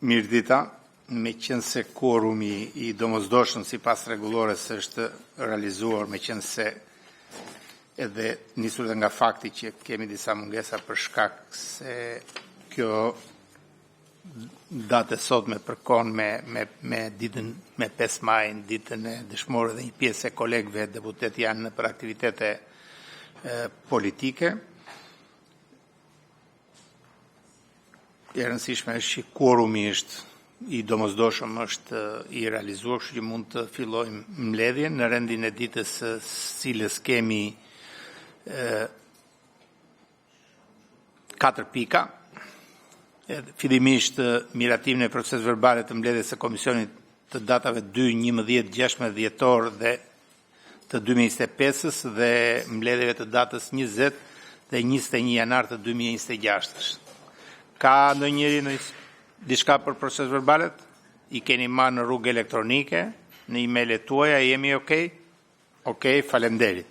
Mirë dita, me qenë se quorumi I domosdoshëm sipas rregullores është realizuar, me qenë se edhe nisur nga fakti që kemi disa mungesa për shkak se kjo datë sot me përkon me ditën me 5 maj, ditën e dëshmorë dhe një pjesë e kolegëve deputet janë për aktivitete politike. E rëndësishme është që quorumi është I domosdoshëm është I realizuar, kështu që mund të fillojmë mbledhjen në rendin e ditës cilës kemi 4 pika. Fillimisht miratimin e procesit verbal të mbledhjes së komisionit të datave 2, 11, 16 dhjetor dhe të 2025-s dhe mbledhjeve të datës 20 dhe 21 janar të 2026. Ka ndonjëri diçka për proces verbalet? I keni marrë në rrugë elektronike, në email-et tuaja, jemi okay? Okej, faleminderit.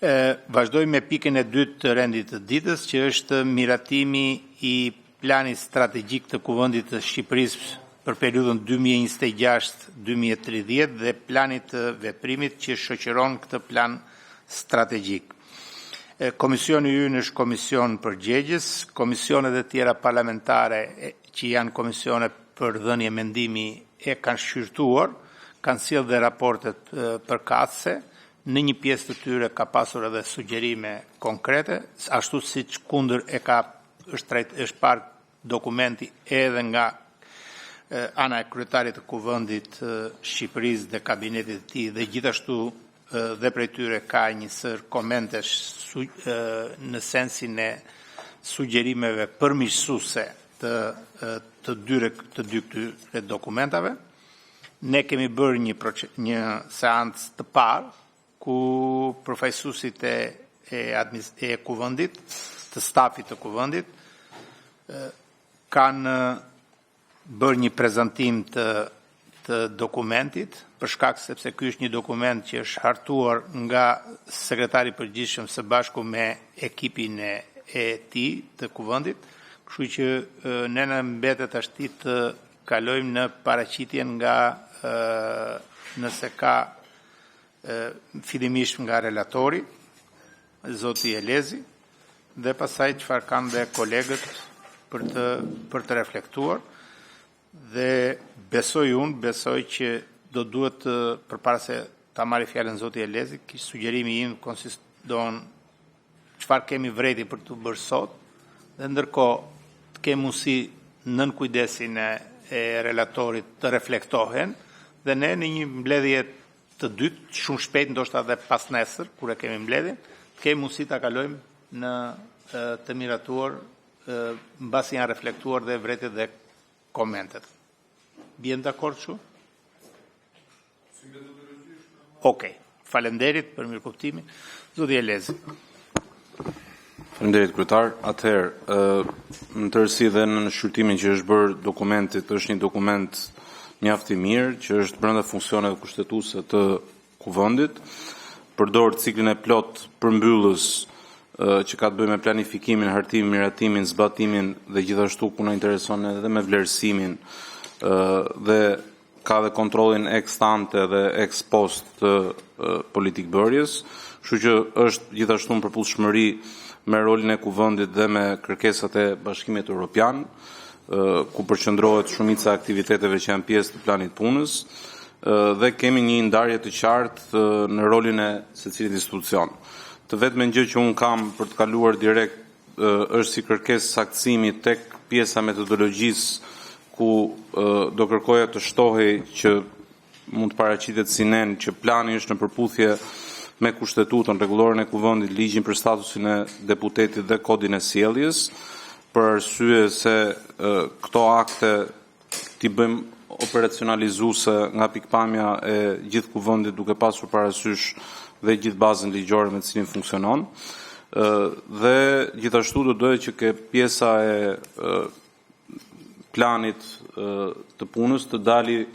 Vazhdojmë me pikën e dytë të rendit të ditës, që është miratimi I planit strategjik të Kuvendit të Shqipërisë për periudhën 2026-2030 dhe planit të veprimit që shoqëron këtë plan strategjik. Komisioni ynë është komision përgjegjës, komisionet e tjera parlamentare që janë komisione për dhënie mendimi e kanë shqyrtuar, kanë sjellë dhe raportet përkatëse, në një pjesë të tyre ka pasur edhe sugjerime konkrete, ashtu siç kundër është parë dokumenti edhe nga ana e kryetarit të Kuvendit Shqipërisë dhe kabinetit të tij dhe gjithashtu dhe prej tyre ka njësër komentesh në sensin e sugjerimeve përmirësuese të dy këtyre dokumentave. Ne kemi bërë një seancë të parë ku përfaqësuesit e Kuvendit, të stafit të Kuvendit, kanë bërë një prezantim të dokumentit, për shkak sepse ky është një dokument që është hartuar nga sekretari I përgjithshëm së bashku me ekipin e tij të Kuvendit, kështu që ne na mbetet ashti të kalojmë në paraqitjen nga nëse ka fillimisht nga relatori, zoti Elezi, dhe pastaj çfarë kanë dhe kolegët për të reflektuar. Dhe besoj që do duhet përpara se ta marrë fjalën zoti Elezi, sugjerimi im konsiston çfarë kemi vreti për të bërë sot, dhe ndërkohë të kemi mundësi nën kujdesin e relatorit të reflektohen, dhe ne në një mbledhje të dytë, shumë shpejt, ndoshta edhe pas nesër, kur e kemi mbledhjen, të kemi mundësi ta kalojmë në të miratuar mbasi janë reflektuar dhe vretit dhe komentet. Bien dakord kështu? Okej. Faleminderit për mirëkuptimin. Zoti Elezi. Faleminderit kryetar. Atëherë, në tërësi dhe në shqyrtimin që është bërë dokumentit, është një dokument mjaft I mirë, që është brenda funksioneve kushtetuese të Kuvendit, përdor ciklin e plot përmbyllës që ka të bëjë me planifikimin, hartimin, miratimin, zbatimin dhe gjithashtu ku na intereson edhe me vlerësimin dhe ka dhe kontrollin ex ante dhe ex post të politikbërjes, kështu që është gjithashtu në përputhshmëri me rolin e Kuvendit dhe me kërkesat e Bashkimit Evropian, ku përqendrohet shumica e aktiviteteve që janë pjesë të planit punës, dhe kemi një ndarje të qartë në rolin e secilit institucion. Të vetme gjë që unë kam për të kaluar direkt është si kërkesë saktësimi tek pjesa metodologjisë ku do kërkoja të shtohej që mund të paraqitet si nen që plani është në përputhje me kushtetutën, rregulloren e Kuvendit, ligjin për statusin e deputetit dhe kodin e sjelljes, për arsye se këto akte t'i bëjmë operacionalizuese nga pikpamja e gjithë Kuvendit duke pasur parasysh dhe gjithë bazën ligjore me të cilin funksionon. Dhe gjithashtu do dohet që ke pjesa e planit të punës të dali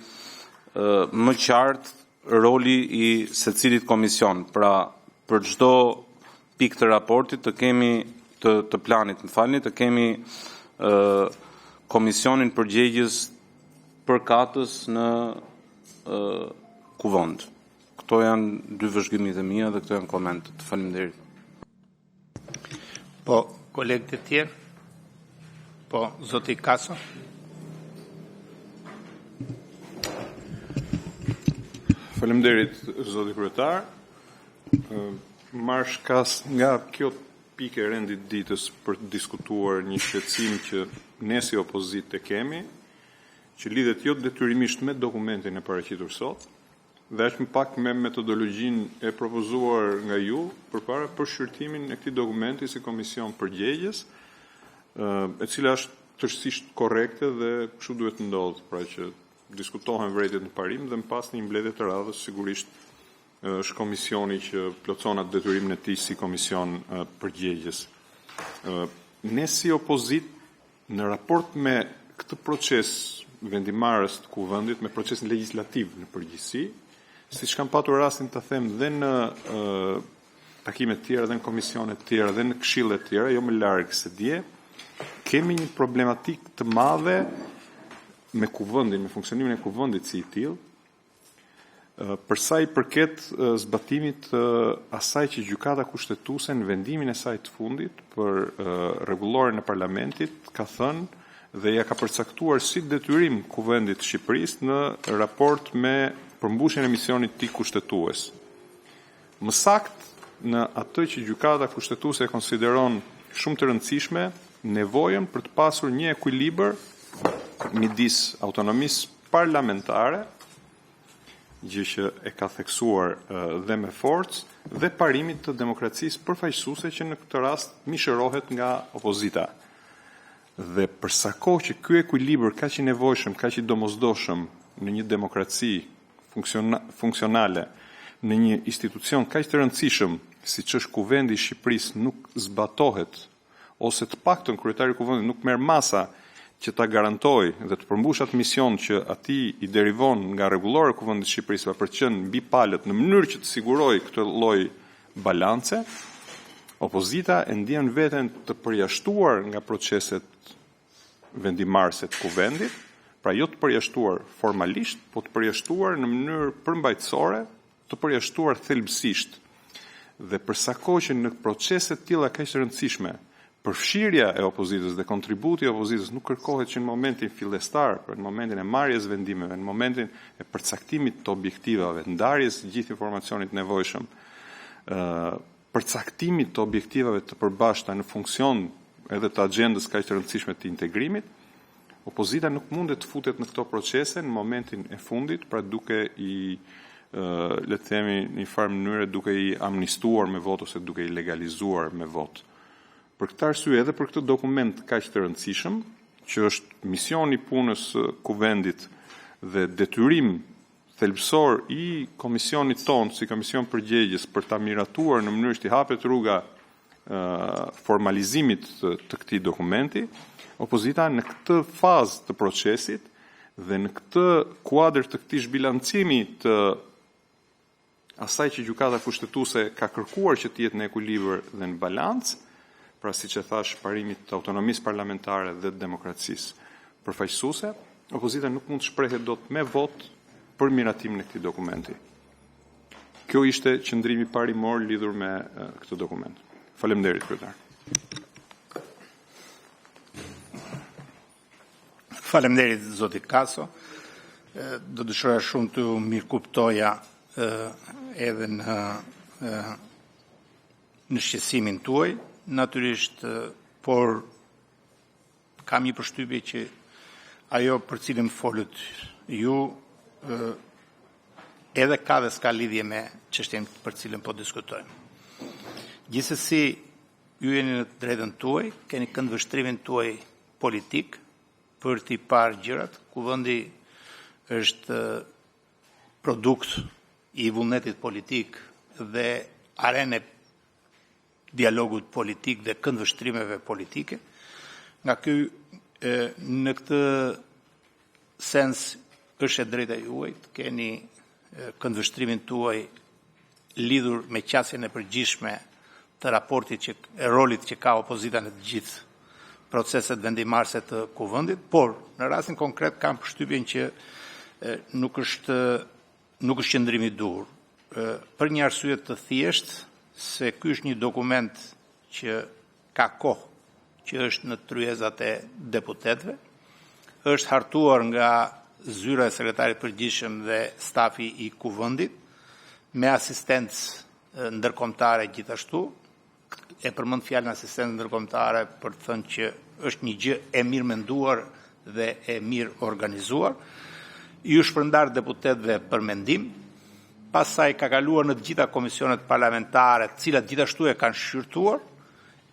më qartë roli I secilit komision. Pra, për çdo pikë të raportit të kemi të planit, më falni, të kemi komisionin përgjegjës përkatës në kuvend. Këto janë dy vëzhgimit e mia dhe këto janë komentet. Faleminderit. Po, kolegët e tjerë? Po, zoti Kaso? Faleminderit, zoti kryetar. Marr shkas nga kjo pikë e rendit ditës për të diskutuar një shqetësim që ne si opozitë kemi, që lidhet jo detyrimisht me dokumentin e paraqitur sot, dhe është më pak me metodologjinë e propozuar nga ju përpara për shqyrtimin e këtij dokumenti si komision përgjegjës, e cila është tërësisht korrekte dhe kështu duhet të ndodhë, pra që diskutohen vërejtjet në parim dhe më pas një mbledhje të radhës sigurisht është komisioni që plotëson atë detyrimin e tij si komision përgjegjës. Ne si opozitë në raport me këtë proces vendimarrës të kuvendit, me procesin legjislativ në përgjithësi, siç kam patur rastin të them dhe në takime të tjera, dhe në komisione të tjera, dhe në këshille të tjera, jo më larg se dje, kemi një problematik të madhe me kuvendin, me funksionimin e kuvendit si i tillë, për sa i përket zbatimit asaj që gjykata kushtetuese në vendimin e saj të fundit për rregulloren e parlamentit ka thënë dhe ja ka përcaktuar si detyrim kuvendit të Shqipërisë në raport me përmbushjen e misionit të tij kushtetues. Më saktë në atë që gjykata kushtetuese konsideron shumë të rëndësishme nevojën për të pasur një ekuilibër midis autonomisë parlamentare, gjë që e ka theksuar dhe me forcë, dhe parimit të demokracisë përfaqësuese që në këtë rast mishërohet nga opozita. Dhe për sa kohë që ky ekuilibër kaq i nevojshëm, kaq i domosdoshëm në një demokraci funksionale, në një institucion kaq të rëndësishëm siç është Kuvendi i Shqipërisë nuk zbatohet, ose të paktën kryetari i Kuvendit nuk merr masa që ta garantoj dhe të përmbush atë mision që atij i derivon nga rregullora e Kuvendit të Shqipërisë për të qenë mbi palët në mënyrë që të sigurojë këtë lloj balance, opozita e ndjen veten të përjashtuar nga proceset vendimarrëse të Kuvendit, pra jo të përjashtuar formalisht, po të përjashtuar në mënyrë përmbajtësore, të përjashtuar thelbësisht. Dhe për sa kohë që në procese të tilla kaq të rëndësishme, përfshirja e opozitës dhe kontributi i opozitës nuk kërkohet që në momentin fillestar, për në momentin e marrjes vendimeve, në momentin e përcaktimit të objektivave, ndarjes gjithë informacionit nevojshëm, përcaktimit të objektivave të përbashkëta në funksion edhe të agjendës kaq të rëndësishme të integrimit, opozita nuk mundet të futet në këto procese në momentin e fundit, pra duke i le të themi në një farë mënyrë duke i amnistuar me votë ose duke i legalizuar me votë. Për këtë arsye edhe për këtë dokument kaq të rëndësishëm, që është misioni i punës Kuvendit dhe detyrim thelbësor i komisionit tonë si komision përgjegjës për ta miratuar në mënyrë që t'i hapet rruga formalizimit të këtij dokumenti, opozita në këtë fazë të procesit dhe në këtë kuadër të këtij zhbilancimi të asaj që gjykata kushtetuese ka kërkuar që të jetë në ekuilibër dhe në balancë, pra siç e thash, parimit të autonomisë parlamentare dhe të demokracisë përfaqësuese, opozita nuk mund të shprehet dot me votë për miratimin e këtij dokumenti. Kjo ishte qëndrimi parimor lidhur me këtë dokument. Faleminderit, kryetar. Faleminderit zoti Kaso. Do dëshiroja shumë të mirë kuptoja edhe në shqetësimin tuaj, natyrisht, por kam një përshtypje që ajo për cilën folët ju edhe ka dhe s'ka lidhje me çështjen për cilën po diskutojmë. Gjithsesi, ju jeni në të drejtën tuaj, keni këndvështrimin tuaj politik për t'i parë gjërat. Kuvendi është produkt i vullnetit politik dhe arenë dialogut politik dhe këndvështrimeve politike. Nga ky, në këtë sens, është e drejta juaj të keni këndvështrimin tuaj lidhur me qasjen e përgjithshme të raportit e rolit që ka opozita në të gjithë proceset vendimarrëse të kuvendit, por në rastin konkret kam përshtypjen që nuk është qëndrimi i dur. Për një arsye të thjeshtë se ky është një dokument që ka kohë që është në tryezat e deputetëve, është hartuar nga zyra e sekretarit përgjithshëm dhe stafi i kuvendit me asistencë ndërkombëtare gjithashtu. E përmend fjalën asistencë ndërkombëtare për të thënë që është një gjë e mirë menduar dhe e mirë organizuar. Ju shpërndar deputetëve për mendim, pastaj ka kaluar në të gjitha komisionet parlamentare, të cilat gjithashtu e kanë shqyrtuar.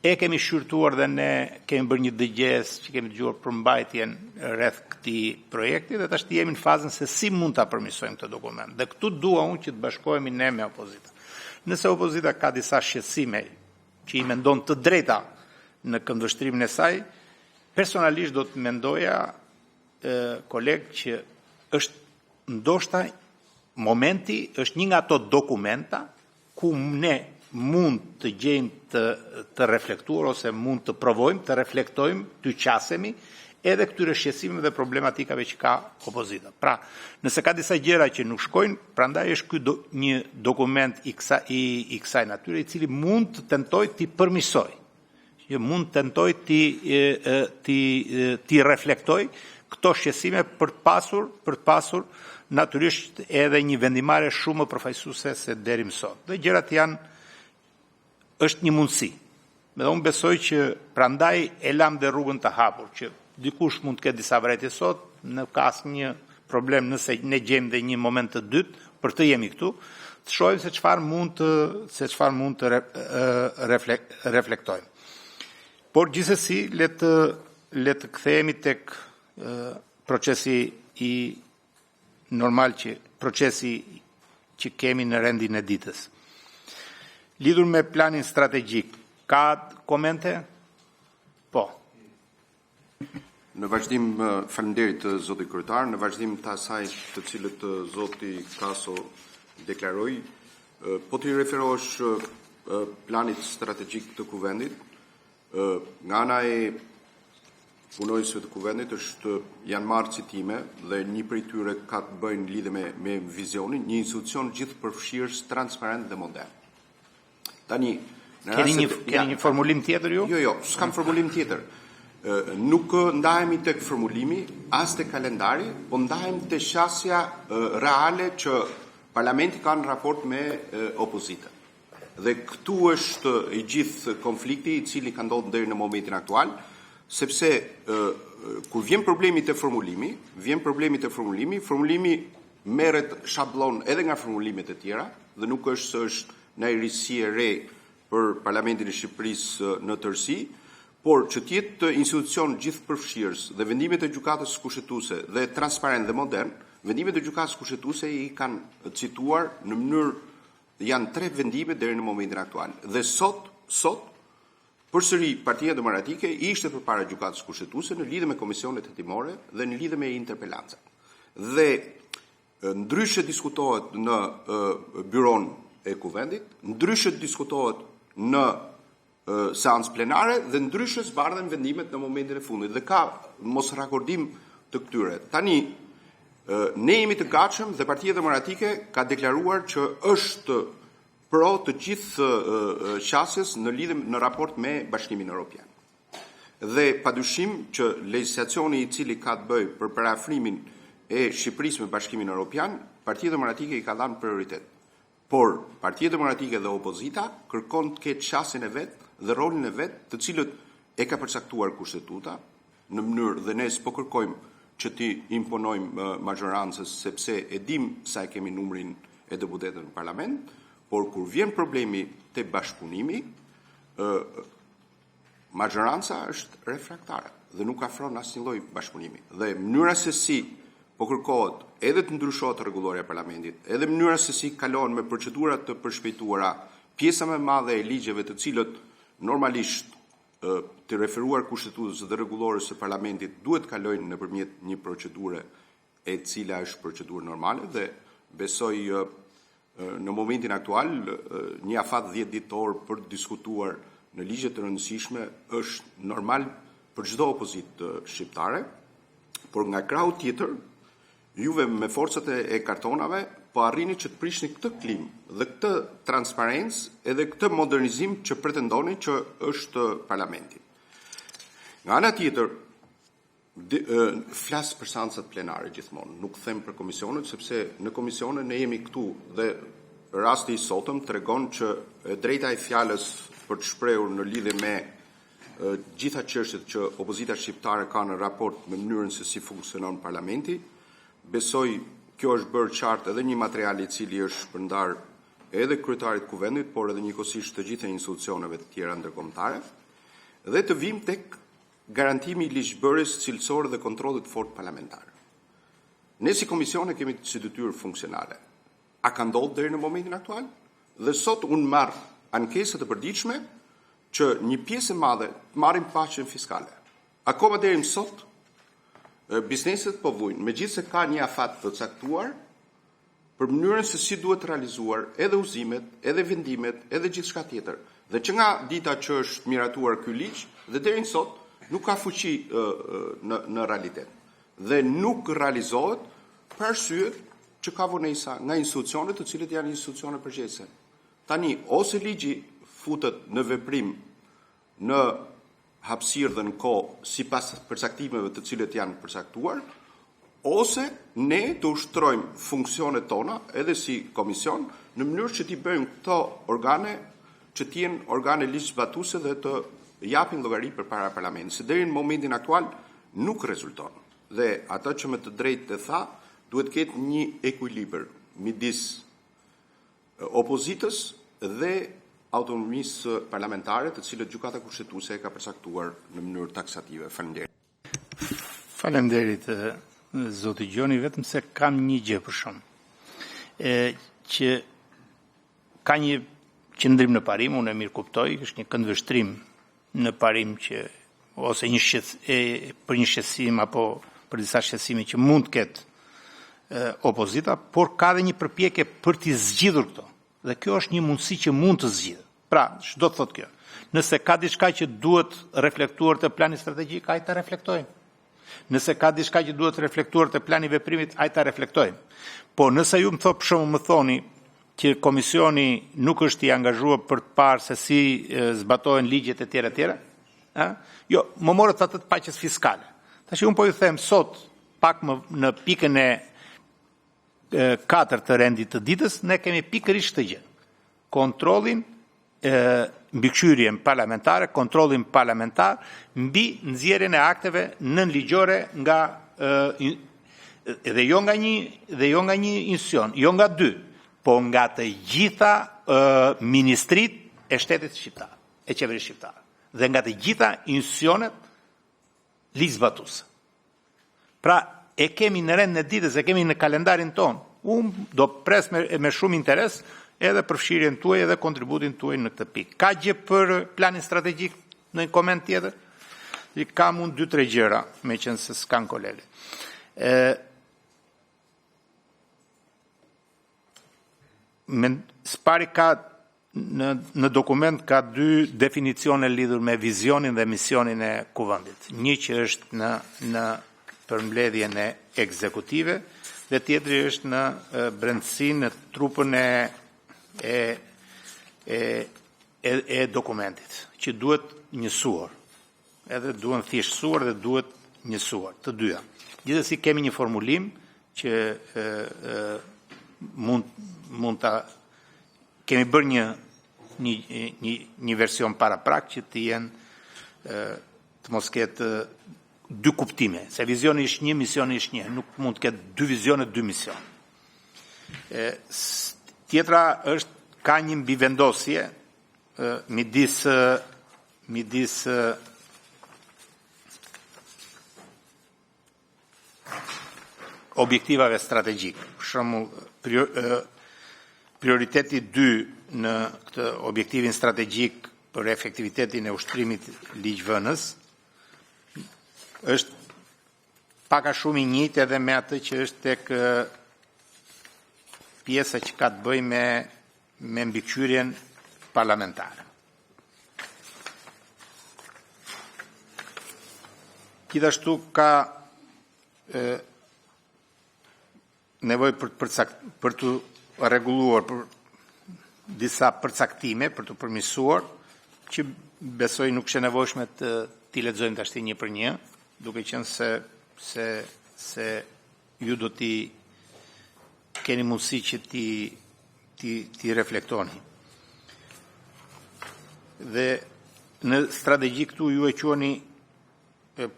E kemi shqyrtuar dhe ne kemi bërë një dëgjes që kemi dëgjuar përmbajtjen rreth këtij projekti dhe tash jemi në fazën se si mund ta përmirësojmë këtë dokument. Dhe këtu dua unë që të bashkohemi ne me opozita. Nëse opozita ka disa shqetësime që i mendon të drejta në këndvështrimin e saj, personalisht do të mendoja, kolegë, që është ndoshta momenti, është një nga ato dokumenta ku ne mund të gjejmë të reflektuar ose mund të provojmë, të reflektojmë, të qasemi edhe këtyre shqetësimeve dhe problematikave që ka opozita. Pra, nëse ka disa gjëra që nuk shkojnë, prandaj është ky një dokument i kësaj natyre i cili mund të tentoj t'i përmirësoj, që mund të tentoj t'i reflektoj këto shqetësime për të pasur natyrisht edhe një vendimarrje shumë më përfaqësuese se deri më sot. Dhe gjërat është një mundësi. Dhe unë besoj që prandaj e lam dhe rrugën të hapur, që dikush mund të ketë disa vërejtje sot, në ka asnjë problem nëse ne gjejmë dhe një moment të dytë, për të jemi këtu, të shohim se çfarë mund të reflektojmë. Por gjithsesi le të kthehemi tek procesi i normal procesi që kemi në rendin e ditës. Lidhur me planin strategjik, ka komente? Po. Në vazhdim, faleminderit zoti kryetar, në vazhdim të asaj të cilët zoti Kaso deklaroi, po të referohesh planit strategjik të kuvendit, nga ana e punojësve të kuvendit janë marrë citime dhe një prej tyre ka të bëjnë lidhe me vizionin, një institucion gjithë përfshirës, transparent dhe modern. Tani, keni një formulim tjetër ju? Jo, s'kam formulim tjetër. Nuk ndahemi tek formulimi, as tek kalendari, po ndahemi te shasja reale që parlamenti ka në raport me opozitën. Dhe këtu është i gjithë konflikti i cili ka ndodhur deri në momentin aktual, sepse kur vjen problemi te formulimi, formulimi merret shablon edhe nga formulimet e tjera dhe nuk është se është ndajrisi e re për Parlamentin e Shqipërisë në tërësi, por që tjetë institucion gjithë përfshirës dhe vendimet e gjykatës kushtetuese dhe transparent dhe modern, vendimet e gjykatës kushtetuese i kanë cituar në mënyrë, janë 3 vendime deri në momentin aktual. Dhe sot, përsëri Partia Demokratike ishte përpara gjykatës kushtetuese në lidhje me komisionet hetimore dhe në lidhje me interpelancat. Dhe ndryshe diskutohet në byron e kuvendit, ndryshe diskutohet në seancë plenare dhe ndryshe zbardhen vendimet në momentin e fundit dhe ka mos rakordim të këtyre. Tani, ne jemi të gatshëm dhe Partia Demokratike ka deklaruar që është pro të gjithë qasjes në raport me Bashkimin Evropian. Dhe padyshim që legjislacioni i cili ka të bëjë për parafrimin e Shqipërisë me Bashkimin Evropian, Partia Demokratike i ka dhënë prioritet. Por Partia Demokratike dhe opozita kërkon të ketë qasjen e vet dhe rolin e vet, të cilët e ka përcaktuar kushtetuta në mënyrë dhe ne s'po kërkojmë që ti imponojmë majorancës sepse e dim sa e kemi numrin e deputetëve në parlament, por kur vjen problemi te bashkëpunimi, majoranca është refraktare dhe nuk afron asnjë lloj bashkëpunimi. Dhe mënyra se si po kërkohet edhe të ndryshohet rregulloria e parlamentit, edhe mënyra se si kalohen me procedura të përshpejtuara, pjesa më e madhe e ligjeve të cilët normalisht të referuar kushtetutës dhe rregullores së parlamentit duhet kalojnë nëpërmjet një procedure e cila është procedurë normale dhe besoj Në momentin aktual, një afat 10 ditor për të diskutuar në ligje të rëndësishme është normal për çdo opozitë shqiptare, por nga krahu tjetër, juve me forcat e kartonave po arrini që të prishni këtë klimë dhe këtë transparencë edhe këtë modernizim që pretendoni që është parlamenti. Nga ana tjetër, flas për seancat plenare gjithmonë, nuk them për komisionet, sepse në komisione ne jemi këtu dhe rasti i sotëm tregon që drejta e fjalës për të shprehur në lidhje me gjitha çështjet që opozita shqiptare ka në raport me mënyrën se si funksionon parlamenti. Besoj kjo është bërë qartë edhe një material i cili është shpërndar edhe kryetarit kuvendit, por edhe njëkohësisht të gjitha institucioneve të tjera ndërkombëtare, dhe të vim tek garantimi i ligjbërjes cilësore dhe kontrollit fort parlamentar. Ne si komisione kemi si detyrë funksionale. A ka ndodhur deri në momentin aktual? Dhe sot unë marr ankesat e përditshme që një pjesë e madhe marrin paqen fiskale. Akoma deri më sot bizneset po vujnë, megjithëse ka një afat të caktuar për mënyrën se si duhet realizuar edhe udhëzimet, edhe vendimet, edhe gjithçka tjetër. Dhe që nga dita që është miratuar ky ligj dhe deri në sot nuk ka fuqi në realitet. Dhe nuk realizohet për arsye që ka vonesa nga institucionet të cilët janë institucione përgjegjëse. Tani, ose ligji futet në veprim në hapësirë dhe në kohë sipas përcaktimeve të cilët janë përcaktuar, ose ne të ushtrojmë funksionet tona edhe si komision në mënyrë që t'i bëjmë këto organe që t'jenë organe ligjzbatuese dhe të japin llogari përpara parlamentit. Se deri në momentin aktual nuk rezulton. Dhe ata që me të drejtë e tha, duhet ketë një ekuilibër midis opozitës dhe autonomisë parlamentare, të cilët gjykata kushtetuese e ka përcaktuar në mënyrë taksative. Faleminderit. Faleminderit zoti Gjoni, vetëm se kam një gjë për shkak. Që ka një qëndrim në parim, unë e mirë kuptoj, është një këndvështrim në parim që ose për një shqetësim apo për disa shqetësime që mund të ketë opozita, por ka dhe një përpjekje për t'i zgjidhur këto. Dhe kjo është një mundësi që mund të zgjidhet. Pra, ç'do të thotë kjo? Nëse ka diçka që duhet reflektuar te plani strategjik, ai ta reflektojmë. Nëse ka diçka që duhet reflektuar te plani veprimit, ai ta reflektojmë. Po nëse ju më thoni që komisioni nuk është i angazhuar për të parë se si zbatohen ligjet e tjera, jo, më morët atë të paqes fiskale. Tash unë po ju them sot, pak më në pikën e 4 të rendit të ditës, ne kemi pikërisht të gjë. Kontrollin mbikëqyrjen parlamentare, kontrollin parlamentar mbi nxjerrjen e akteve nënligjore nga dhe jo nga një institucion, jo nga dy, po nga të gjitha ministrit e shtetit shqiptar, e qeverisë shqiptare, dhe nga të gjitha institucionet ligjzbatuese. Pra, e kemi në rend në ditës, e kemi në kalendarin ton. Unë do pres me shumë interes edhe përfshirjen tuaj edhe kontributin tuaj në këtë pikë. Ka gjë për planin strategjik në një koment tjetër? Kam unë 2-3 gjëra, me qenë se s'kan kolege. Spari ka në dokument ka 2 definicione lidhur me vizionin dhe misionin e kuvendit. Një që është në përmbledhjen e ekzekutive dhe tjetri është në brendësinë, në trupën e dokumentit, që duhet njësuar. Edhe duhet thjeshtësuar dhe duhet njësuar, të dyja. Gjithsesi kemi një formulim që mund ta kemi bërë një version paraprak që të jenë të mos ketë 2 kuptime, se vizioni është një, misioni është një, nuk mund të ketë 2 vizione, 2 mision. Tjetra është ka një mbivendosje midis objektivave strategjik. Për shembull, prioriteti 2 në këtë objektivin strategjik për efektivitetin e ushtrimit ligjvënës është paka shumë i njëjtë edhe me atë që është tek pjesa që ka të bëjë me mbikëqyrjen parlamentare. Gjithashtu ka nevojë për të rregulluar për disa përcaktime, për të përmirësuar, që besoj nuk është e nevojshme t'i lexojmë tash një për një, duke qenë se ju do t'i keni mundësi që t'i reflektoni. Dhe në strategji këtu ju e quani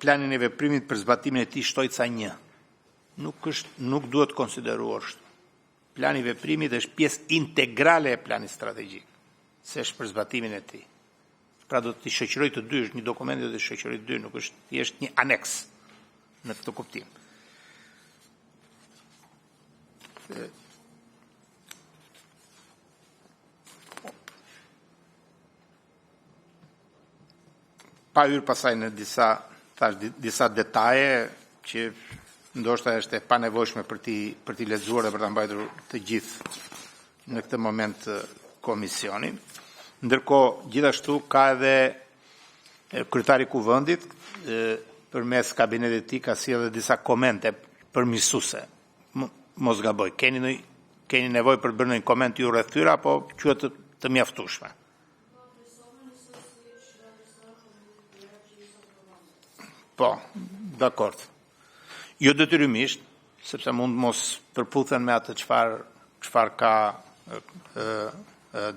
planin e veprimit për zbatimin e tij shtojca 1. Nuk duhet konsideruar kështu. Plani i veprimit është pjesë integrale e planit strategjik, se është për zbatimin e tij. Pra do t'i shoqëroj të dy, është një dokument do t'i shoqëroj të dy, nuk është thjesht një aneks në këtë kuptim. Pa hyrë pasaj në disa detaje që ndoshta është e panevojshme për t'i lexuar dhe për ta mbajtur të gjithë në këtë moment komisionin. Ndërkohë, gjithashtu ka edhe kryetari i kuvendit përmes kabinetit të tij ka sjellë disa komente përmirësuese. Mos gaboj, keni nevojë për të bërë një koment ju rreth tyre apo quhet të mjaftueshme? Po, dakord. Jo detyrimisht, sepse mund mos përputhen me atë çfarë ka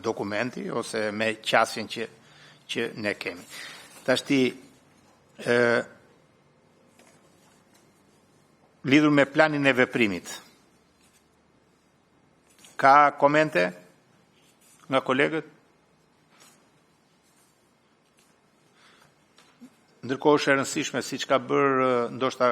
dokumenti ose me qasjen që ne kemi. Tashti lidhur me planin e veprimit. Ka komente nga kolegët? Ndërkohë është e rëndësishme, siç ka bërë ndoshta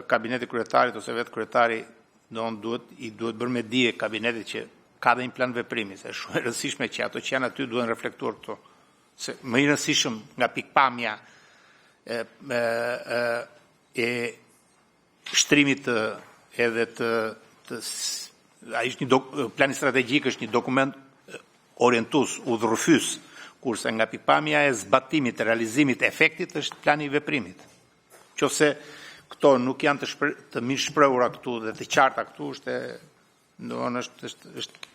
kabineti kryetarit ose vetë kryetari, duhet bërë me dije kabinetit që ka dhe një plan veprimi, se është shumë e rëndësishme që ato që janë aty duhen reflektuar këtu. Se më i rëndësishëm nga pikpamja e shtrimit edhe ai është një plan strategjik, është një dokument orientues, udhërrëfyes, kurse nga pikpamja e zbatimit, realizimit, efektit është plani i veprimit. Qofse këto nuk janë të mirë shprehura këtu dhe të qarta këtu, është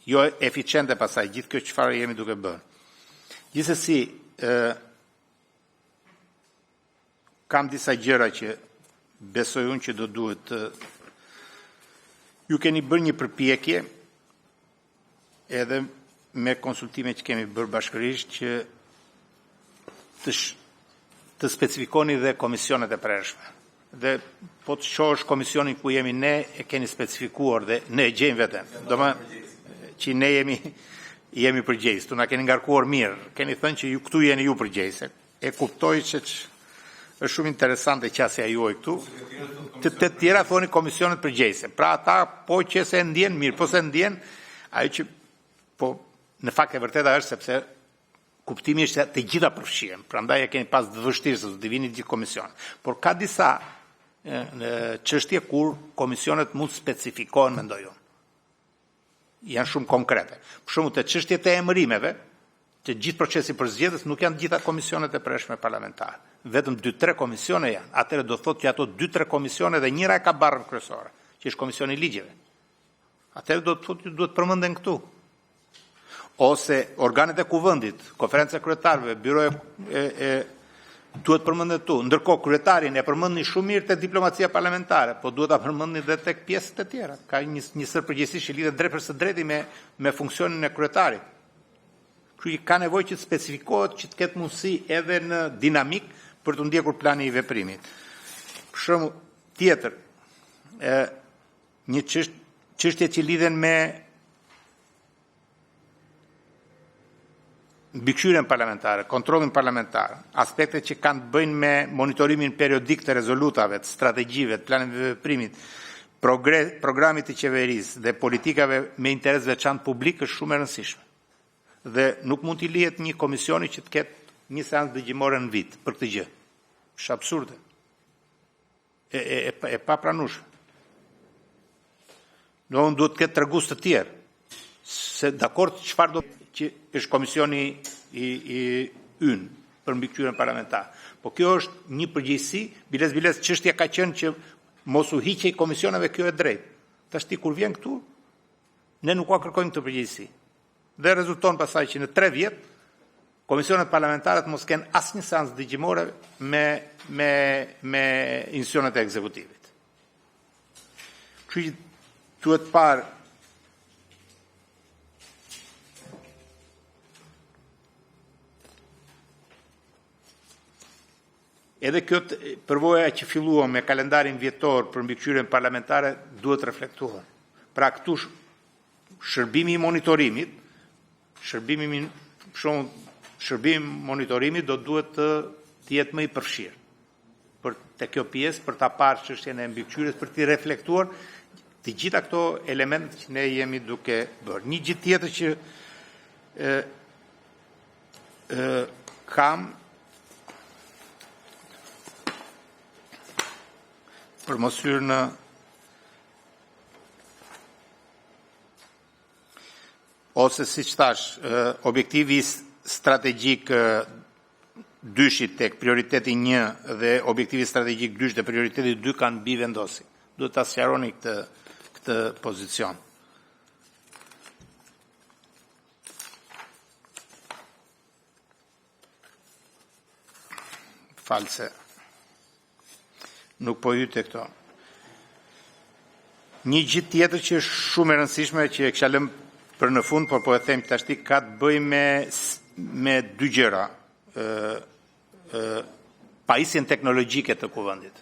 jo eficiente pasaj gjithë kjo çfarë jemi duke bërë. Gjithsesi, kam disa gjëra që besoj unë që do duhet ju keni bërë një përpjekje edhe me konsultime që kemi bërë bashkërisht që të specifikoni dhe komisionet e prershme. Dhe po të shohësh komisionin ku jemi ne, e keni specifikuar dhe ne e gjejmë veten. Domethënë që ne jemi përgjegjës, tu na keni ngarkuar mirë. Keni thënë që ju këtu jeni ju përgjegjëse. E kuptoj që është shumë interesante qasja juaj këtu. Të tjera thoni komisionet përgjegjëse. Pra ata po që se ndjen mirë, po se ndjen ajo që po në fakt e vërteta është sepse kuptimi është se të gjitha përfshihen, prandaj e keni pas të vështirë se do të vini gjithë komisionet. Por ka disa çështje kur komisionet mund specifikohen, mendoj unë. Janë shumë konkrete. Për shembull, te çështjet e emërimeve, të gjithë procesi për zgjedhjes nuk janë të gjitha komisionet e prershme parlamentare. Vetëm 2-3 komisione janë. Atëherë do thotë që ato 2-3 komisione dhe njëra e ka barrën kryesore, që është komisioni i ligjeve. Atëherë do të thotë duhet përmenden këtu. Ose organet e kuvendit, konferenca e kryetarëve, byroja duhet përmendet këtu. Ndërkohë kryetarin e përmendni shumë mirë te diplomacia parlamentare, po duhet ta përmendni edhe tek pjesët e tjera. Ka një sër përgjegjësish që lidhet drejt për së drejti me funksionin e kryetarit. Kështu që ka nevojë që të specifikohet që të ketë mundësi edhe në dinamik për të ndjekur plani i veprimit. Për shembull, tjetër, një çështje që lidhen me mbikëqyrjen parlamentare, kontrollin parlamentar, aspektet që kanë të bëjnë me monitorimin periodik të rezolutave, të strategjive, të planeve të veprimit, programit të qeverisë dhe politikave me interes veçantë publik është shumë e rëndësishme. Dhe nuk mund t'i lihet një komisioni që të ketë një seancë dëgjimore në vit për këtë gjë. Është absurde. E papranueshme. Unë duhet të ketë tregues të tjerë. Se dakord çfarë do që është komisioni i ynë për mbikëqyrjen parlamentare. Po kjo është një përgjegjësi, biles çështja ka qenë që mos u hiqej komisioneve, kjo e drejtë. Tash ti kur vjen këtu, ne nuk ka kërkojmë këtë përgjegjësi. Dhe rezulton pasaj që në 3 vjet komisionet parlamentare të mos kenë asnjë seancë dëgjimore me institucionet e ekzekutivit. Kështu që duhet parë edhe kjo përvoja që filluam me kalendarin vjetor për mbikëqyrjen parlamentare duhet reflektuar. Pra këtu shërbimi i monitorimit, shërbimi monitorimit do duhet të jetë më i përfshirë. Për te kjo pjesë, për ta parë çështjen e mbikëqyrjes, për t'i reflektuar të gjitha këto elemente që ne jemi duke bërë. Një gjë tjetër që kam për mos hyrë në ose siç thash, objektivi strategjik dyshit tek prioriteti 1 dhe objektivi strategjik 2 dhe prioriteti 2 kanë bivendosi. Duhet ta sqaroni këtë pozicion. False. Nuk po hyte këto. Një gjë tjetër që është shumë e rëndësishme që e kisha lënë për në fund, por po e them tashti, ka të bëjë me 2 gjëra. Pajisjen teknologjike të kuvendit.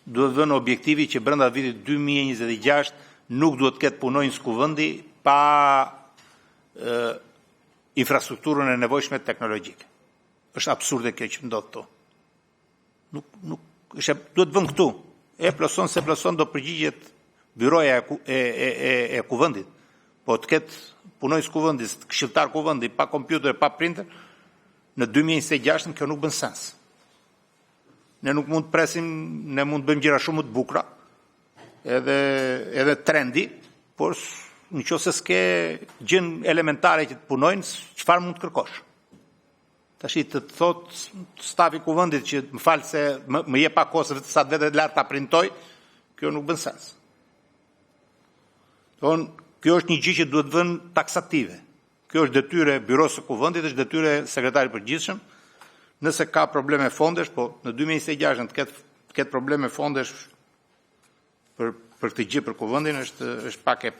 Duhet vënë objektivi që brenda vitit 2026 nuk duhet të ketë punonjës kuvendi pa infrastrukturën e nevojshme teknologjike. Është absurde kjo që ndodh këtu. Nuk duhet vënë këtu. E ploson se ploson do përgjigjet byroja e kuvendit. Po të ketë punojës kuvendit, këshilltar kuvendi, pa kompjuter, pa printer, në 2026 kjo nuk bën sens. Ne nuk mund të presim, ne mund të bëjmë gjëra shumë të bukura, edhe trendi, por në qoftë se s'ke gjën elementare që të punojnë, çfarë mund të kërkosh? Tash të thot stafi kuvendit që më fal se më jep pak kohë sa vetë lart ta printoj, kjo nuk bën sens. Kjo është një gjë që duhet vënë taksative. Kjo është detyrë e byros së kuvendit, është detyrë e sekretarit përgjithshëm. Nëse ka probleme fondesh, po në 2026 të ketë probleme fondesh për këtë gjë për kuvendin është pak e.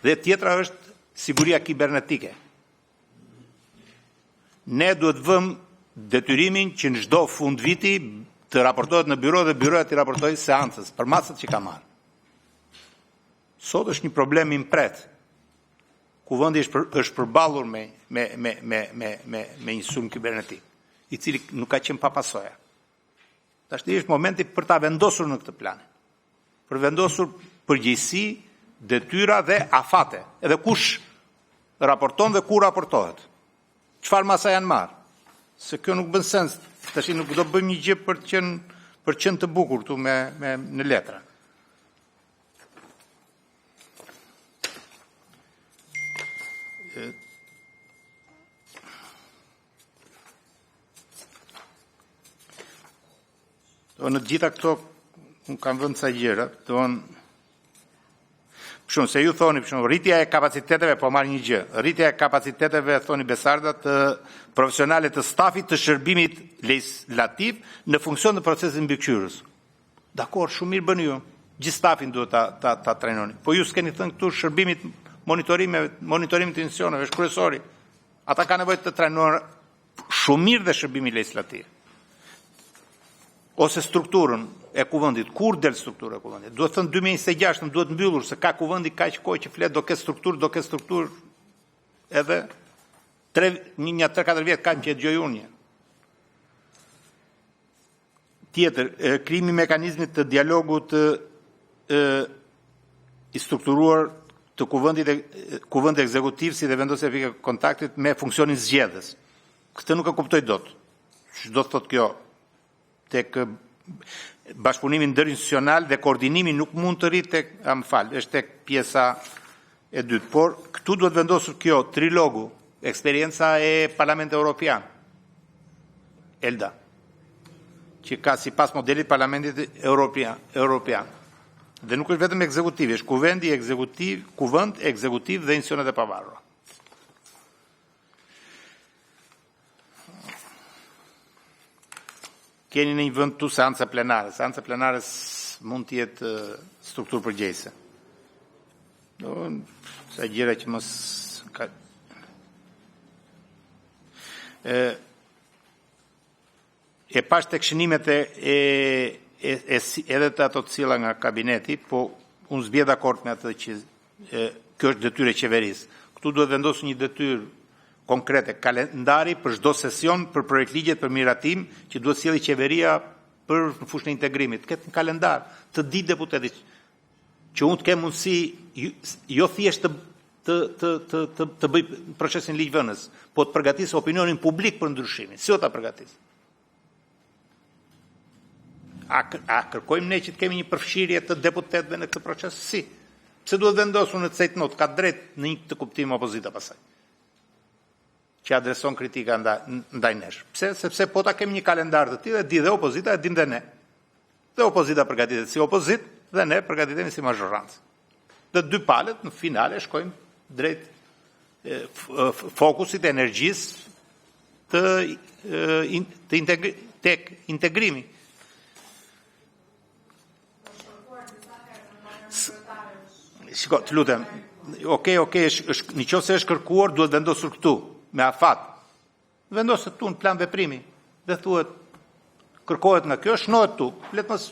Dhe tjetra është siguria kibernetike. Ne duhet vëmë detyrimin që në çdo fund viti të raportohet në byro dhe byroja të raportojë seancës për masat që ka marrë. Sot është një problem impret. Kuvendi është përballur me një sulm kibernetik, i cili nuk ka qenë pa pasoja. Tash është momenti për ta vendosur në këtë plan. Për vendosur përgjegjësi, detyra dhe afate. Edhe kush raporton dhe ku raportohet. Çfarë masa janë marrë? Se kjo nuk bën sens. Tash nuk do bëjmë një gjë për të qenë të bukur këtu në letra. Në gjitha këto unë kam vënë ca gjëra, shumë se ju thoni, rritja e kapaciteteve, po marrë një gjë, rritja e kapaciteteve, thoni Besarda, të profesionale të stafit të shërbimit legislativ në funksion të procesit mbikëqyrjes. Dakor, shumë mirë bëni ju, gjithë stafin duhet ta trajnoni. Po ju s'keni thënë këtu shërbimit monitorimit të institucioneve, është kryesori. Ata ka nevojë të trajnohen shumë mirë dhe shërbimi legislativ. Ose strukturën e kuvendit, kur del struktura e kuvendit? Duhet thënë 2026 duhet mbyllur, se ka kuvendi kaq kohë që flet do ketë strukturë, edhe një 3-4 vjet kanë që dëgjoj unë. Tjetër, krijimi mekanizmit të dialogut i strukturuar të kuvendit ekzekutiv si dhe vendosja e kontaktit me funksionin zgjedhës. Këtë nuk e kuptoj dot. Ç'do të thotë kjo tek bashkëpunimi ndërinstitucional dhe koordinimi nuk mund të rritë është tek pjesa e dytë, por këtu duhet vendosur kjo trilogu, eksperienca e Parlamentit Evropian, ELDA, që ka sipas modelit Parlamentit Evropian. Dhe nuk është vetëm ekzekutiv, është kuvend ekzekutiv dhe institucionet e pavarura. Keni në një vend tu seanca plenare. Seanca plenare mund të jetë strukturë përgjegjëse. Sa gjëra që mos ka e pash tek shënimet edhe të ato të cila nga kabineti, po unë zbje dakord me atë që kjo është detyrë e qeverisë. Këtu duhet vendosur një detyrë konkrete, kalendari për çdo sesion, për projektligjet, për miratim që duhet sjellë qeveria për në fushën e integrimit. Këtë kalendar të di deputetit që unë të kem mundësi jo thjesht të bëj procesin ligjvënës, po të përgatis opinionin publik për ndryshimin. Si o ta përgatis? A kërkojmë ne që të kemi një përfshirje të deputetëve në këtë proces? Si? Pse duhet vendosur në cejtnot, ka drejt në një të kuptim opozita pasaj, që adreson kritika ndaj nesh. Pse? Sepse po ta kemi një kalendar të tillë, di dhe opozita, e dim dhe ne. Dhe opozita përgatitet si opozit, dhe ne përgatitemi si mazhorancë. Dhe dy palët në finale shkojmë drejt fokusit e energjisë tek integrimi. Shiko, të lutem. Okej, në qoftë se është kërkuar, duhet vendosur këtu, me afat. Vendosur këtu në plan veprimi dhe thuhet kërkohet nga kjo, shnohet tu.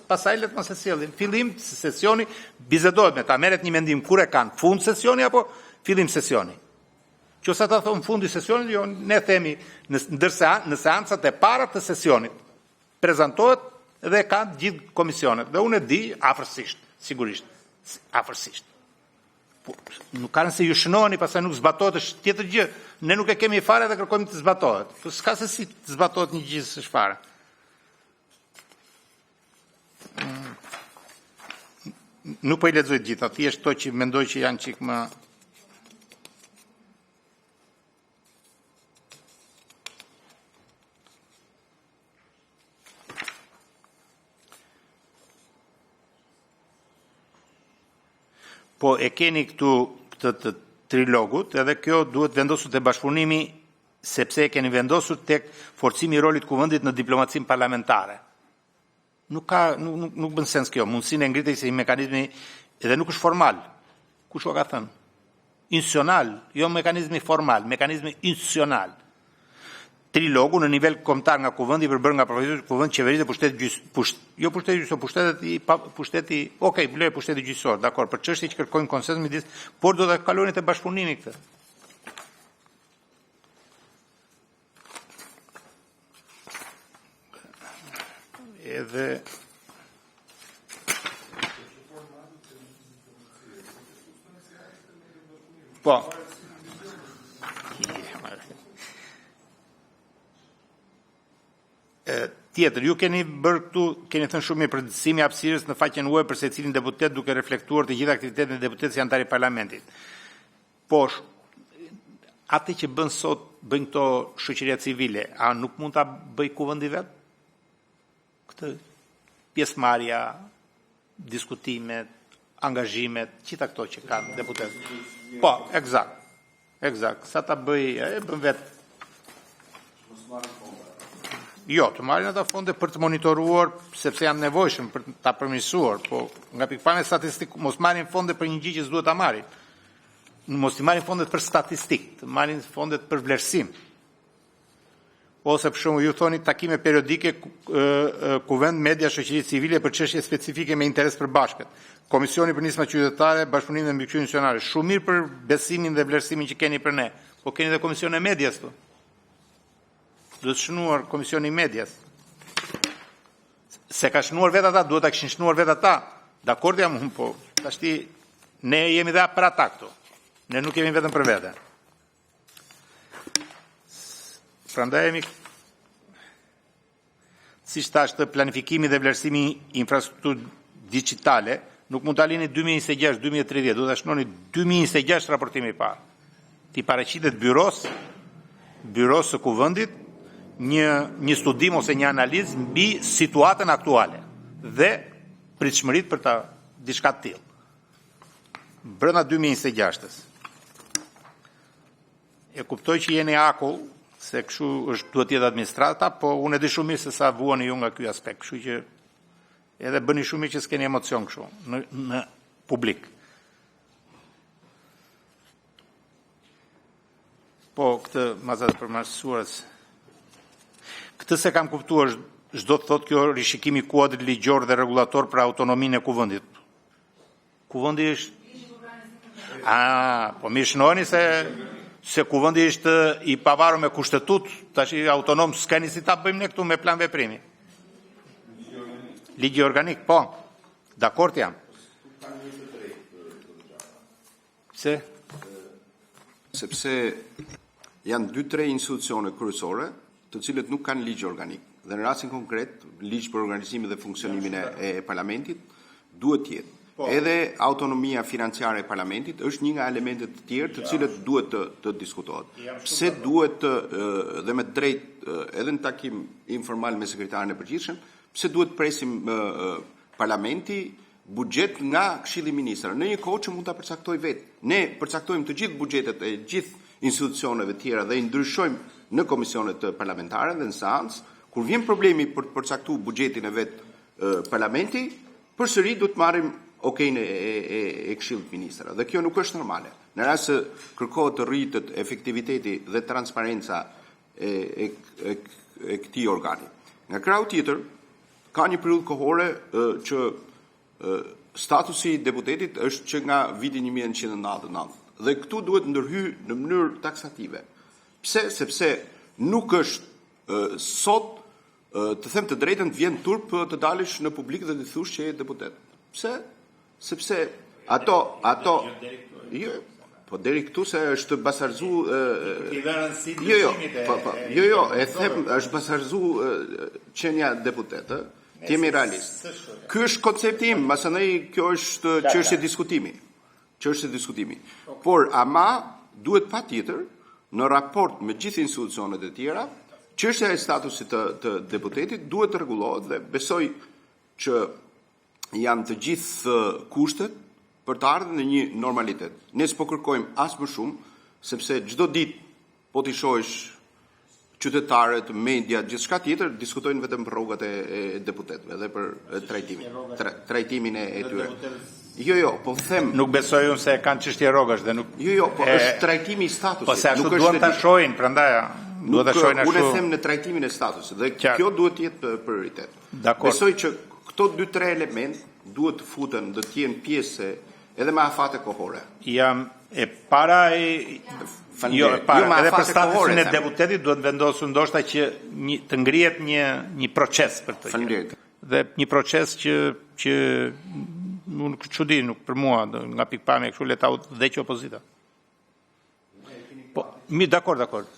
Pastaj le të mos e sjellin. Fillim sesioni bizedohet me ta, merret një mendim kur e kanë, fund sesioni apo fillim sesioni. Qëse ata thonë fundi sesionit, jo, ne themi në seancat e para të sesionit prezantohet dhe kanë gjithë komisionet. Dhe unë e di afërsisht, sigurisht, afërsisht. Nuk kanë se ju shënoheni, pastaj nuk zbatohet, është tjetër gjë. Ne nuk e kemi fare dhe kërkojmë të zbatohet. Po s'ka se si të zbatohet një gjë s'është fare. Nuk po I lexoj të gjitha, thjesht to që mendoj që janë çik më po e keni këtu këtë të trilogut, edhe kjo duhet vendosur te bashkëpunimi, sepse e keni vendosur tek forcimi I rolit kuvendit në diplomacinë parlamentare. Nuk bën sens kjo, mundësinë e ngritjes së mekanizmi edhe nuk është formal. Kush o ka thënë? Institucional, jo mekanizmi formal, mekanizmi institucional. Trilogu në nivel kombëtar nga kuvendi përbërë nga profesorët kuvend qeverisë dhe pushteti gjyqësor, dakor, për çështje që kërkojnë konsens midis, por do ta kalojnë te bashkëpunimi këtë. Edhe po tjetër, ju keni bërë këtu, keni thënë shumë mirë përgjegjësimi I hapësirës në faqen web për secilin deputet duke reflektuar të gjitha aktivitetet e deputetit si antar I parlamentit. Po, atë që bën sot, bëjnë këto shoqëria civile, a nuk mund ta bëj kuvendi vet? Këtë pjesëmarrja, diskutimet, angazhimet, gjitha këto që kanë deputetët. Po, eksakt. Sa ta bëj, e bën vet. Jo, të marrin ata fonde për të monitoruar, sepse janë nevojshëm për ta përmirësuar, po nga pikpamja statistik, mos marrin fonde për një gjë që s'duhet ta marrin. Mos I marrin fondet për statistik, të marrin fondet për vlerësim. Ose për shembull, ju thoni takime periodike kuvend media shoqëri civile për çështje specifike me interes përbashkët. Komisioni për nisma qytetare, bashkëpunim dhe mbikëqyrje institucionale. Shumë mirë për besimin dhe vlerësimin që keni për ne, po keni dhe komisione medias këtu. Duhet shënuar komisioni I medias. Se ka shënuar vetë ata, duhet ta kishin shënuar vetë ata. Dakord jam unë, po tashti ne jemi dhe për ata këtu. Ne nuk jemi vetëm për vete. siç thash, të planifikimi dhe vlerësimi infrastrukturë digjitale, nuk mund ta lini 2026-2030, do ta shnoni 2026 raportimi i parë. Ti paraqitet byros së Kuvendit një studim ose një analizë mbi situatën aktuale dhe pritshmëritë për ta diçka të tillë. Brenda 2026-s. E kuptoj që jeni akull se kështu duhet të jetë administrata, po unë e di shumë mirë se sa vuani ju nga ky aspekt, kështu që edhe bëni shumë mirë që s'keni emocion kështu në publik. Po, këtë mazat përmirësues. Këtë se kam kuptuar, çdo të thotë kjo rishikimi i kuadrit ligjor dhe rregullator për autonominë e Kuvendit. Kuvendi është po më shnoni se Kuvendi është i pavarur me kushtetut, tash i autonom, s'keni si ta bëjmë ne këtu me plan veprimi. Ligji organik, po. Dakord jam. Pse? Sepse janë 2-3 institucione kryesore, të cilët nuk kanë ligj organik. Dhe në rastin konkret, ligj për organizimin dhe funksionimin e parlamentit duhet të jetë. Edhe autonomia financiare e parlamentit është një nga elementet të tjerë të cilët duhet të diskutohet. Pse duhet dhe me drejt edhe në takim informal me sekretarin e përgjithshëm, pse duhet presim parlamenti buxhet nga Këshilli i Ministrave në një kohë që mund ta përcaktoj vetë. Ne përcaktojmë të gjithë buxhetet e gjithë institucioneve tjera dhe i ndryshojmë në komisionet parlamentare dhe në seancë. Kur vjen problemi për të përcaktuar buxhetin e vetë parlamenti, përsëri duhet marrim okejnë e Këshillit të Ministrave. Dhe kjo nuk është normale. Në rast se kërkohet të rritet efektiviteti dhe transparenca e këtij organi. Nga krau tjetër, ka një periudhë kohore që statusi i deputetit është që nga viti 1999. Dhe këtu duhet ndërhyr në mënyrë taksative. Pse? Sepse nuk është sot të them të drejtën të vjen turp të dalësh në publik dhe të thush që je deputet. Pse? Sepse ato po deri këtu se është basarzu jo, e them është basarzu qenia deputet, të jemi realist. Ky është koncepti im, masanai kjo është çështje diskutimi. Por ama duhet patjetër në raport me gjithë institucionet e tjera, çështja e statusit të deputetit duhet të rregullohet dhe besoj që janë të gjithë kushtet për të ardhur në një normalitet. Ne s'po kërkojmë as më shumë, sepse çdo ditë po t'i shohësh qytetarët, media, gjithçka tjetër diskutojnë vetëm për rrogat e deputetëve dhe për trajtimin e tyre. Jo, po them. Nuk besoj unë se kanë çështje rrogash dhe nuk. Jo, po është trajtimi i statusit. Po se ashtu duan ta shohin, prandaj duhet ta shohin ashtu. Unë them në trajtimin e statusit dhe kjo duhet të jetë prioritet. Besoj që këto 2-3 element duhet të futen, do të jenë pjesë edhe me afate kohore. Jam e para edhe për statusin e deputetit duhet vendosur ndoshta që të ngrihet një proces për të. Faleminderit. Dhe një proces që nuk çudi, nuk për mua, nga pikpamja kështu le ta udhëheqë opozita. Po, dakord.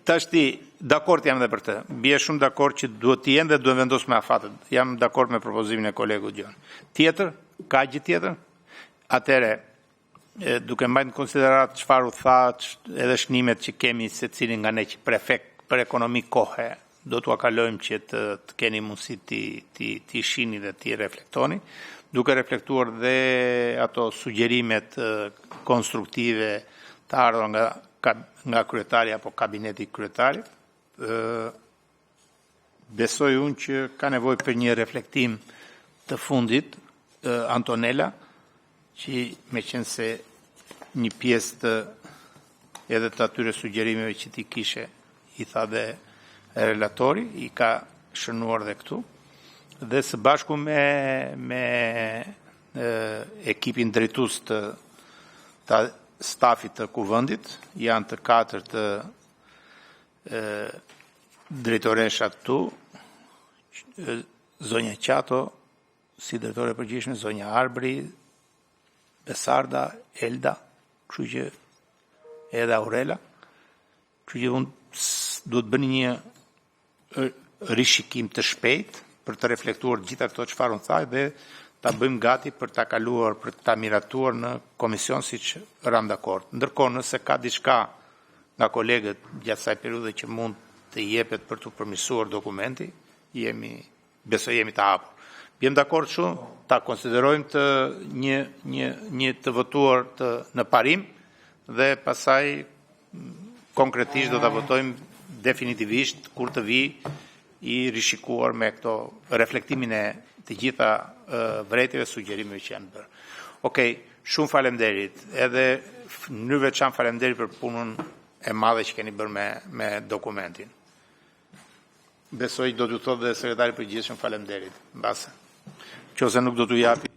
Tashti, dakord jam dhe për të. Bie shumë dakord që duhet të jenë dhe duhet vendosur me afatet. Jam dakord me propozimin e kolegut Gjon. Tjetër, ka gjë tjetër? Atëre, duke mbajtur në konsiderat çfarë u tha, edhe shënimet që kemi secili nga ne që prefekt për ekonomi kohe, do t'ua kalojmë që të keni mundësi ti shihni dhe ti reflektoni, duke reflektuar dhe ato sugjerimet konstruktive të ardhur nga kryetari apo kabineti kryetarit. Besoj unë që ka nevojë për një reflektim të fundit, Antonella, që me qenë se një pjesë të edhe të atyre sugjerimeve që ti kishe, i tha dhe relatori, i ka shënuar dhe këtu, dhe së bashku me ekipin drejtues të stafit të Kuvendit, janë të 4 të drejtoreshat tu, zonja Qato, si drejtore e përgjithshme, zonja Arbri, Besarda, Elda, kështu që edhe Aurela, kështu që unë duhet bëni rishikim të shpejt për të reflektuar gjitha këto çfarë unë thaj dhe ta bëjmë gati për ta kaluar, për ta miratuar në komision siç ram dakord. Ndërkohë nëse ka diçka nga kolegët gjatë kësaj periudhe që mund të jepet për të përmirësuar dokumenti, besoj jemi të hapur. Jem dakord shumë, ta konsiderojmë të një të votuar në parim dhe pasaj konkretisht do ta votojmë definitivisht kur të vi i rishikuar me këto reflektimin e të gjitha vërejtjeve sugjerimeve që janë bërë. Okej, shumë faleminderit. Edhe në veçantë faleminderit për punën e madhe që keni bërë me dokumentin. Besoj do t'ju thotë dhe sekretari i përgjithshëm faleminderit. Mbase. Qose nuk do t'u japi.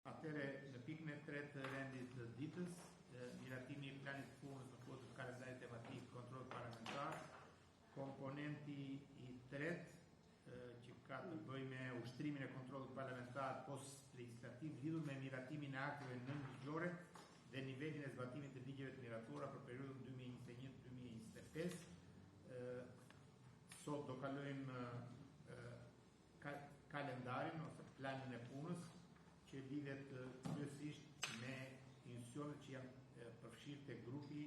Atëre, në pikën e tretë të rendit të ditës, miratimi i planit punës në kuadër të kalendarit tematik kontroll parlamentar, komponenti i tretë që ka të bëjë me ushtrimin e kontrollit parlamentar post-legislativ lidhur me miratimin e akteve nënligjore dhe nivelin e zbatimit të ligjeve të miratuara për periudhën 2021-2025. Sot do kalojmë kalendarin ose planin e punës që lidhet kryesisht me institucionet që janë përfshirë te grupi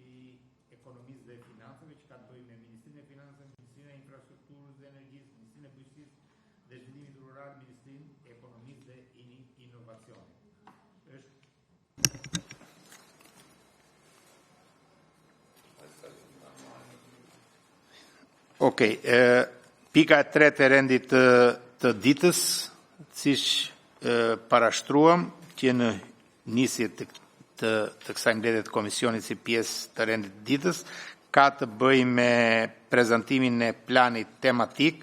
i ekonomisë dhe financave që ka të bëjë me Ministrinë e Financave, Ministrinë e Infrastrukturës dhe Energjisë, Ministrinë e Bujqësisë dhe Zhvillimit Rural, Ministrinë e Ekonomisë dhe Inovacionit. Okej, pika e tretë e rendit të ditës, siç parashtruam që në nisje të kësaj mbledhje të komisionit si pjesë të rendit të ditës, ka të bëjë me prezantimin e planit tematik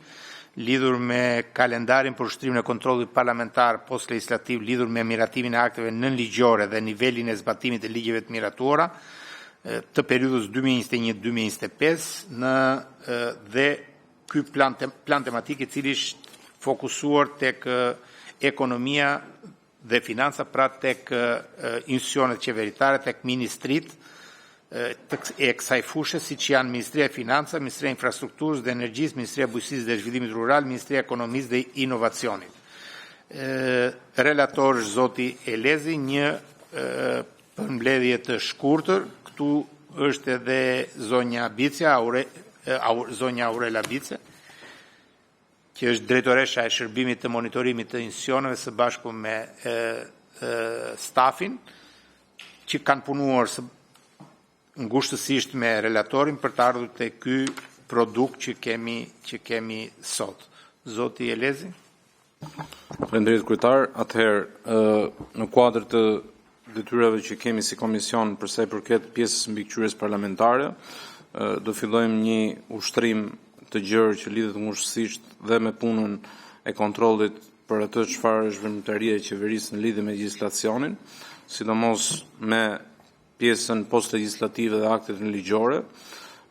lidhur me kalendarin për ushtrimin e kontrollit parlamentar post-legislativ lidhur me miratimin e akteve nënligjore dhe nivelin e zbatimit të ligjeve të miratuara të periudhës 2021-2025 dhe ky plan tematik i cili është fokusuar tek ekonomia dhe financa, pra tek institucionet qeveritare, tek ministrit e kësaj fushë, siç janë Ministria e Financave, Ministria e Infrastrukturës dhe Energjisë, Ministria e Bujqësisë dhe Zhvillimit Rural, Ministria e Ekonomisë dhe Inovacionit. Relator është zoti Elezi, një përmbledhje të shkurtër, këtu është edhe zonja Bicja, zonja Aurela Bicja, që është drejtoresha e shërbimit të monitorimit të institucioneve së bashku me stafin, që kanë punuar ngushtësisht me relatorin për të ardhur te ky produkt që kemi sot. Zoti Elezi? Faleminderit kryetar. Atëherë, në kuadër të detyrave që kemi si komision për sa i përket pjesës mbikëqyrjes parlamentare, do fillojmë një ushtrim të gjërë që lidhet ngushtësisht dhe me punën e kontrollit për atë çfarë është veprimtaria e qeverisë në lidhje me legjislacionin, sidomos me pjesën post-legjislative dhe aktet nënligjore.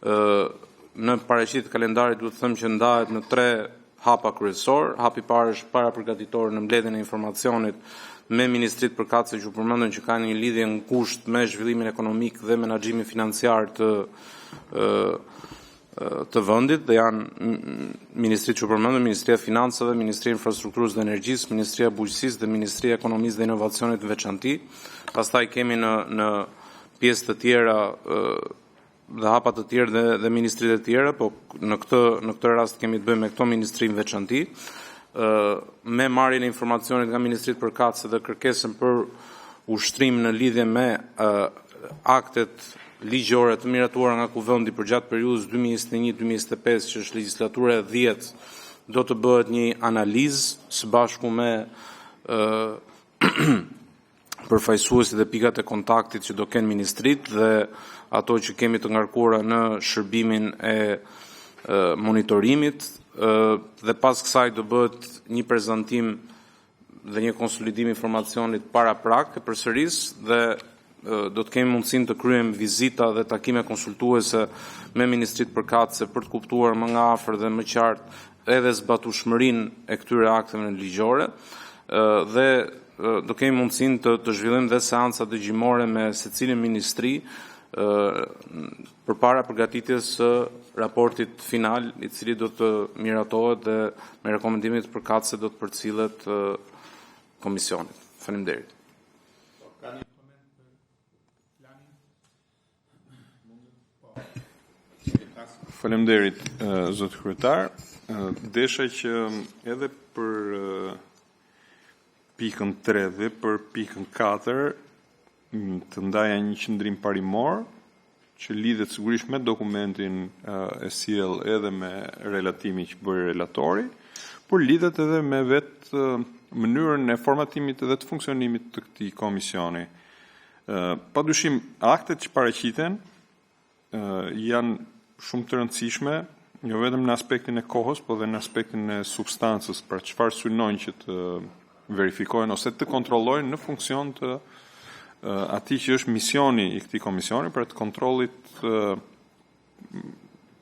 Në paraqitje të kalendarit duhet të them që ndahet në 3 hapa kryesor. Hapi i parë është parapërgatitor në mbledhjen e informacionit me ministritë përkatëse që u përmendën që kanë një lidhje ngushtë me zhvillimin ekonomik dhe menaxhimin financiar të vendit, dhe janë ministritë që përmendën, Ministria e Financave, Ministria e Infrastrukturës dhe Energjisë, Ministria e Bujqësisë dhe Ministria e Ekonomisë dhe Inovacionit në veçanti. Pastaj kemi në pjesë të tjera dhe hapa të tjerë dhe ministritë e tjera, po në këtë rast kemi të bëjmë me këto ministri në veçanti, me marrjen e informacionit nga ministritë përkatëse dhe kërkesën për ushtrim në lidhje me aktet ligjore të miratuara nga Kuvendi për gjatë periudhës 2021-2025, që është legjislatura e 10 do të bëhet një analizë së bashku me përfaqësuesit dhe pikat e kontaktit që do kenë ministrit dhe ato që kemi të ngarkuara në shërbimin e monitorimit dhe pas kësaj do bëhet një prezantim dhe një konsolidim informacionit para prak e përsërisë dhe do të kemi mundësinë të kryejmë vizita dhe takime konsultuese me ministrit përkatëse për të kuptuar më nga afër dhe më qartë edhe zbatueshmërinë e këtyre akteve ligjore dhe do kemi mundësinë të zhvillojmë dhe seanca dëgjimore me secilin ministri përpara përgatitjes së raportit final, i cili do të miratohet dhe me rekomendimet përkatëse do të përcillet komisionit. Faleminderit. Faleminderit, zoti kryetar. Desha që edhe për pikën 3 dhe për pikën 4 të ndaja një qëndrim parimor që lidhet sigurisht me dokumentin e sjell edhe me relatimin që bëri relatori, por lidhet edhe me vetë mënyrën e formatimit dhe të funksionimit të këtij komisioni. Padyshim, aktet që paraqiten janë shumë të rëndësishme, jo vetëm në aspektin e kohës, por edhe në aspektin e substancës, pra çfarë synojnë që të verifikojnë ose të kontrollojnë në funksion të atij që është misioni i këtij komisioni për të kontrollit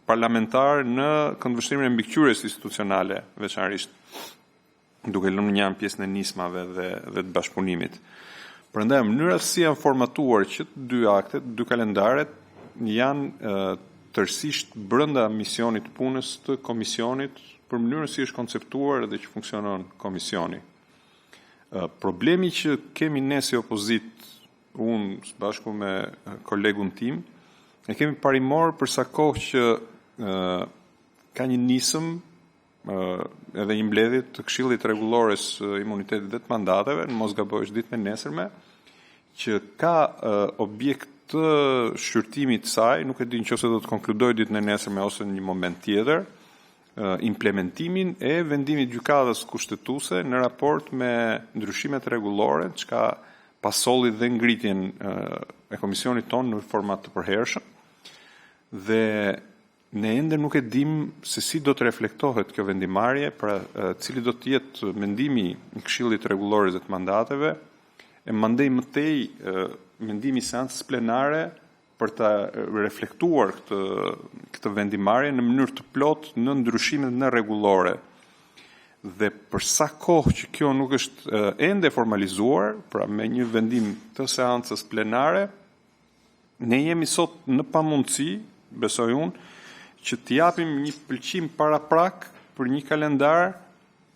parlamentar në këndvështrimin e mbikëqyrjes institucionale, veçanërisht duke lënë një anë pjesën e nismave dhe të bashkëpunimit. Prandaj mënyra si janë formatuar që të dy aktet, dy kalendaret janë tërësisht brenda misionit të punës të komisionit për mënyrën si është konceptuar dhe që funksionon komisioni. Problemi që kemi ne si opozit, unë së bashku me kolegun tim, e kemi parimor për sa kohë që ka një nisëm edhe një mbledhje të Këshillit Rregullores Imunitetit dhe të Mandateve, në mos gabojsh ditë me nesërme, që ka objekt të shqyrtimit të saj, nuk e di nëse do të konkludoj ditën e nesërme ose në një moment tjetër, implementimin e vendimit gjykatës kushtetuese në raport me ndryshimet rregullore, çka pasolli dhe ngritjen e komisionit tonë në format të përhershëm. Dhe ne ende nuk e dim se si do të reflektohet kjo vendimarrje, pra cili do të jetë mendimi i Këshillit Rregullor të Mandateve, e mandej mëtej mendimi i seancës plenare për ta reflektuar këtë vendimarrje në mënyrë të plotë në ndryshimet në rregullore. Dhe për sa kohë që kjo nuk është ende formalizuar, pra me një vendim të seancës plenare, ne jemi sot në pamundësi, besoj unë, që të japim një pëlqim paraprak për një kalendar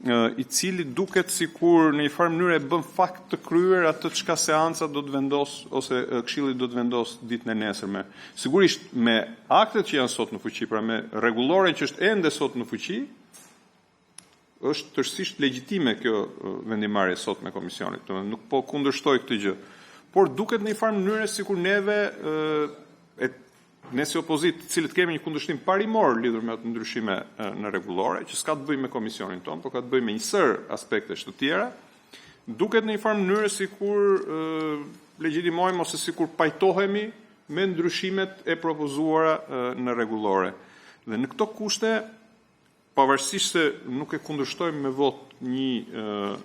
i cili duket sikur në një farë mënyrë e bën fakt të kryer atë çka seanca do të vendos ose Këshilli do të vendos ditën e nesërme. Sigurisht me aktet që janë sot në fuqi, pra me rregulloren që është ende sot në fuqi, është tërësisht legjitime kjo vendimarrje sot me komisionit. Nuk po kundërshtoj këtë gjë, por duket në një farë mënyrë sikur ne si opozit, të cilët kemi një kundërshtim parimor lidhur me ato ndryshime në rregullore, që s'ka të bëjë me komisionin ton, por ka të bëjë me një sër aspektesh të tjera, duket në një farë mënyrë sikur legjitimojmë ose sikur pajtohemi me ndryshimet e propozuara në rregullore. Dhe në këto kushte, pavarësisht se nuk e kundërshtojmë me vot një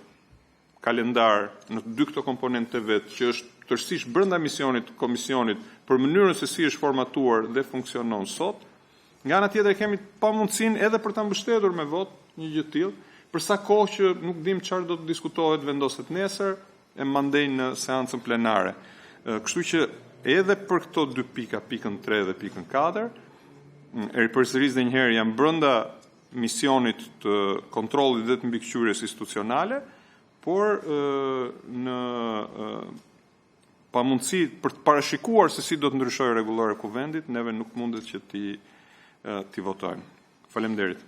kalendar në dy këto komponente vetë, që është tërësisht brenda misionit të komisionit për mënyrën se si është formatuar dhe funksionon sot, nga ana tjetër kemi pamundësinë edhe për ta mbështetur me vot një gjë të tillë, për sa kohë që nuk dim çfarë do të diskutohet, vendoset nesër e mandej në seancën plenare. Kështu që edhe për këto dy pika, pikën 3 dhe pikën 4, e ripërsëris dhe njëherë janë brenda misionit të kontrollit dhe të mbikëqyrjes institucionale, por në pamundësi për të parashikuar se si do të ndryshojë rregullore kuvendit, neve nuk mundet që ti votojmë. Faleminderit.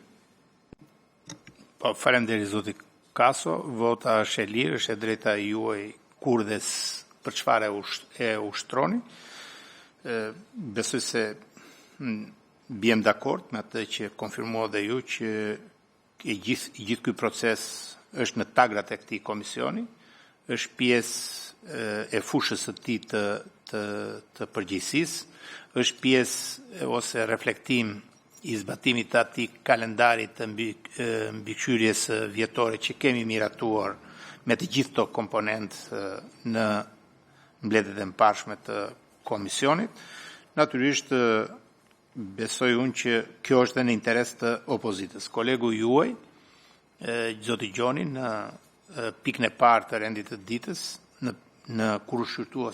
Po, faleminderit zoti Kaso, vota është e lirë, është e drejta juaj kurdes për çfarë e ushtroni. Besoj se bjem dakord me atë që konfirmua dhe ju që gjithë ky proces është në tagrat e këtij komisioni, është pjesë e fushës së tij të përgjegjësisë, është pjesë ose reflektim i zbatimit të atij kalendarit të mbikëqyrjes vjetore që kemi miratuar me të gjithë këto komponentë në mbledhjet e mëparshme të komisionit. Natyrisht besoj unë që kjo është në interes të opozitës. Kolegu juaj, zoti Gjoni, në pikën e parë të rendit të ditës, në kur u shqyrtua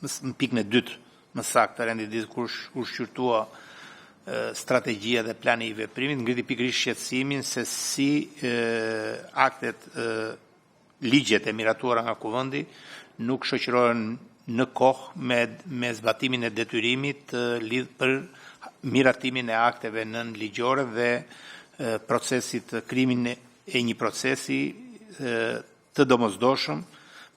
në pikën e dytë, më saktë të rendit të ditës, kur u shqyrtua strategjia dhe plani i veprimit, ngriti pikërisht shqetësimin se si aktet ligjet e miratuara nga Kuvendi nuk shoqërohen në kohë me zbatimin e detyrimit lidh për miratimin e akteve nënligjore dhe procesit të krimin e një procesi të domosdoshëm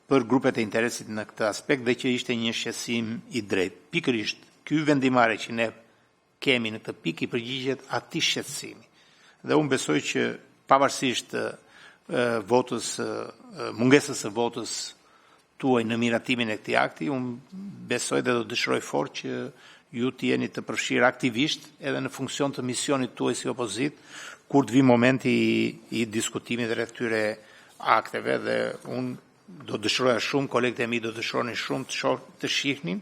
për grupet e interesit në këtë aspekt dhe që ishte një shqetësim i drejtë. Pikërisht ky vendimare që ne kemi në këtë pikë i përgjigjet atij shqetësimi. Dhe unë besoj që pavarësisht votës, mungesës së votës tuaj në miratimin e këtij akti, unë besoj dhe do dëshiroj fort që ju të jeni të përfshirë aktivisht edhe në funksion të misionit tuaj si opozit, kur të vi momenti i diskutimit rreth këtyre akteve dhe unë do dëshiroja shumë, kolegët e mi do dëshironin shumë të shihnin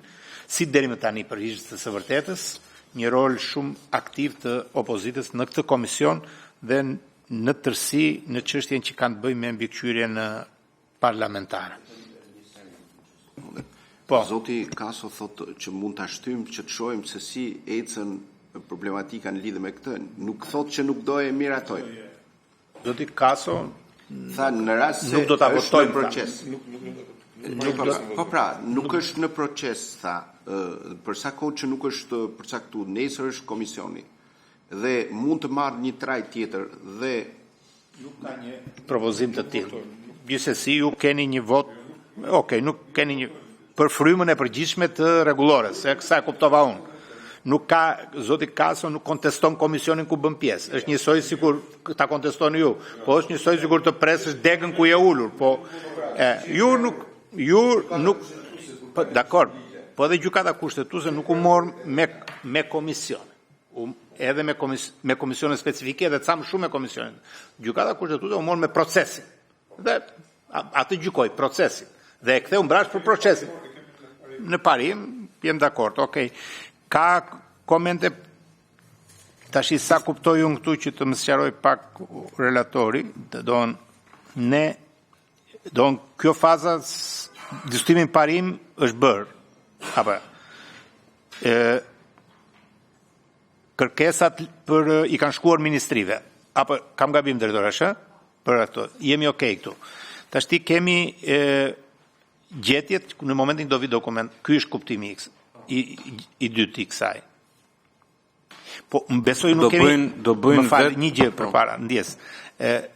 si deri më tani përgjigjet së vërtetës, një rol shumë aktiv të opozitës në këtë komision dhe në tërësi në çështjen që kanë të bëjnë me mbikëqyrjen parlamentare. Po. Zoti Kaso thotë që mund ta shtym që të shohim se si ecën problematika në lidhje me këtë. Nuk thotë që nuk do e miratojmë. Zoti Kaso tha në rast se nuk do ta votojmë në proces. Po pra, nuk është në proces, tha, për sa kohë që nuk është përcaktuar, nesër është komisioni dhe mund të marrë një trajt tjetër dhe nuk ka një propozim të tillë. Gjithsesi ju keni një vot, nuk keni një për frymën e përgjithshme të rregullores, se sa e kuptova unë. Nuk ka, zoti Kaso nuk konteston komisionin ku bën pjesë. Është njësoj sikur ta kontestoni ju, po është njësoj sikur të presësh degën ku je ulur, po ju nuk dakor, po edhe gjykata kushtetuese nuk u mor me komision. Edhe me komisionin specifike dhe ca më shumë me komisionin. Gjykata kushtetuese u mor me procesin. Dhe atë gjykoi procesin dhe e ktheu mbrapsht për procesin. Në parim, jem dakord, okay. Ka komente tash sa kuptoj unë këtu që të më sqaroj pak relatori, kjo faza diskutimin parim është bërë. Apo kërkesat i kanë shkuar ministrive. Apo kam gabim drejtoresh, për ato. Jemi okay këtu. Tash ti kemi gjetjet në momentin do vi dokument. Ky është kuptimi i dytë i kësaj. Po besoj nuk kemi do bëjmë një gjë përpara, ndjes.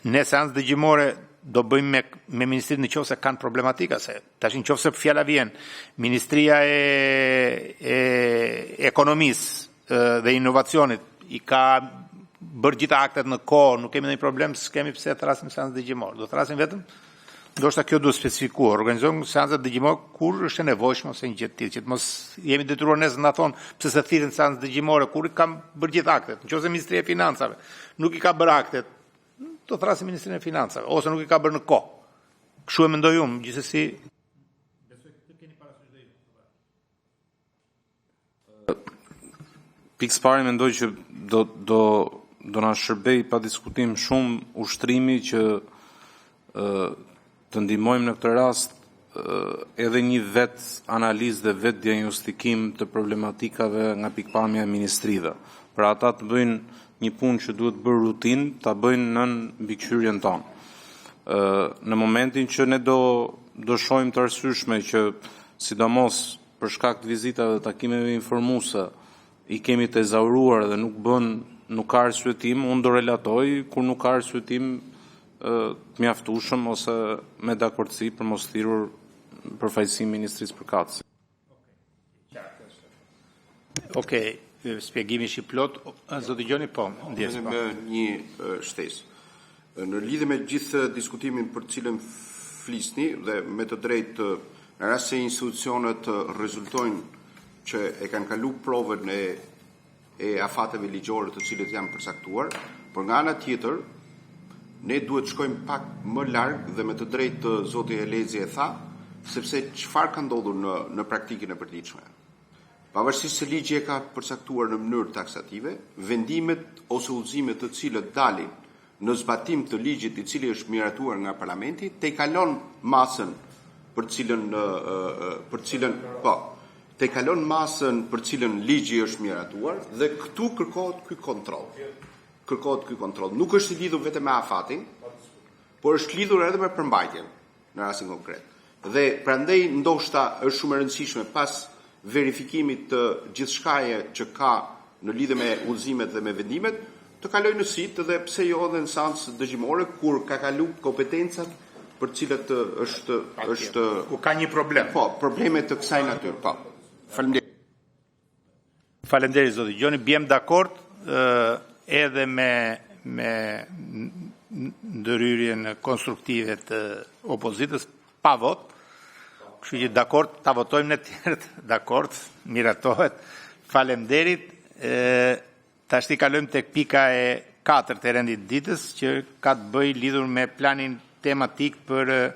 Në seancë dëgjimore do bëjmë me ministrinë në qoftë se kanë problematika se tash në qoftë se fjala vjen Ministria e Ekonomisë dhe Inovacionit i ka bërë gjitha aktet në kohë, nuk kemi ndonjë problem, s'kemi pse të thrasim seancë dëgjimore. Do thrasim vetëm ndoshta kjo duhet specifikuar. Organizojmë seanca dëgjimore kur është e nevojshme ose një gjë tillë, që të mos jemi detyruar ne të na thon pse se thirrën seancë dëgjimore kur i kam bërë gjithë aktet. Nëse Ministria e Financave nuk i ka bërë aktet, do thrasim Ministrinë e Financave ose nuk i ka bërë në kohë. Kështu e mendoj unë, gjithsesi besoj të keni parasysh dhe ju. Pikë parë mendoj që do na shërbej pa diskutim shumë ushtrimi që të ndihmojmë në këtë rast edhe një vet analizë dhe vet diagnostikim të problematikave nga pikpamja e ministrive. Për ata të bëjnë një punë që duhet bërë rutinë, ta bëjnë nën mbikëqyrjen tonë. Në momentin që ne do shohim të arsyeshme që sidomos për shkak të vizitave dhe takimeve informuese i kemi të ezauruar dhe nuk ka arsyetim, unë do relatoj kur nuk ka arsyetim të mjaftueshëm ose me dakordsi për mos thirrur përfaqësimin e Ministrisë përkatëse. Okej. shpjegimi që plot, zoti Gjoni, po, ndjes po. Me një shtesë. Në lidhje me gjithë diskutimin për cilën flisni dhe me të drejtë në rast se institucionet rezultojnë që e kanë kalu provën e afateve ligjore të cilët janë përcaktuar, por nga ana tjetër ne duhet shkojmë pak më larg dhe me të drejtë zoti Elezi e tha, sepse çfarë ka ndodhur në praktikën e përditshme. Pavarësisht se ligji e ka përcaktuar në mënyrë taksative, vendimet ose udhëzimet të cilët dalin në zbatim të ligjit i cili është miratuar nga parlamenti, te kalon masën për cilën ligji është miratuar dhe këtu kërkohet ky kontroll. Nuk është i lidhur vetëm me afatin, por është lidhur edhe me përmbajtjen në rastin konkret. Dhe prandaj ndoshta është shumë e rëndësishme pas verifikimit të gjithçkaje që ka në lidhje me udhëzimet dhe me vendimet, të kaloj në sit dhe pse jo edhe në seancë dëgjimore kur ka kalu kompetencat për cilët është ku ka një problem. Po, probleme të kësaj natyre. Po. Faleminderit. Faleminderit zoti Gjoni, bjem dakord edhe me ndërhyrjen konstruktive të opozitës pa vot. Kështu që dakord, ta votojmë në tjerët, dakord, miratohet. Faleminderit. Tash i kalojmë tek pika e 4 të rendit ditës, që ka të bëjë lidhur me planin tematik për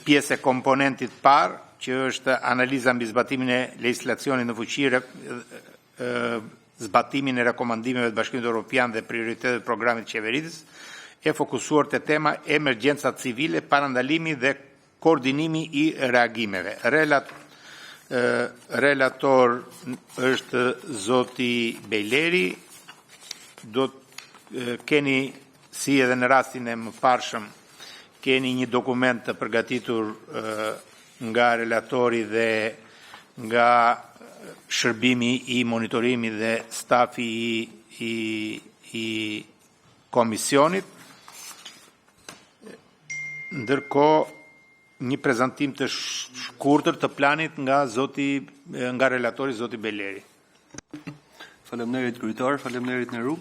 pjesë e komponentit parë, që është analiza mbi zbatimin e legjislacionit në fuqi, zbatimin e rekomandimeve të Bashkimit Evropian dhe prioritetet e programit të qeverisë, e fokusuar te tema emergjenca civile, parandalimi dhe koordinimi i reagimeve. Relator është zoti Bejleri, do të keni, si edhe në rastin e mëparshëm, keni një dokument të përgatitur nga relatori dhe nga shërbimi i monitorimi dhe stafi i komisionit. Ndërkohë, një prezantim të shkurtër të planit nga relatori zoti Beleri. Faleminderit kryetar, faleminderit Neru.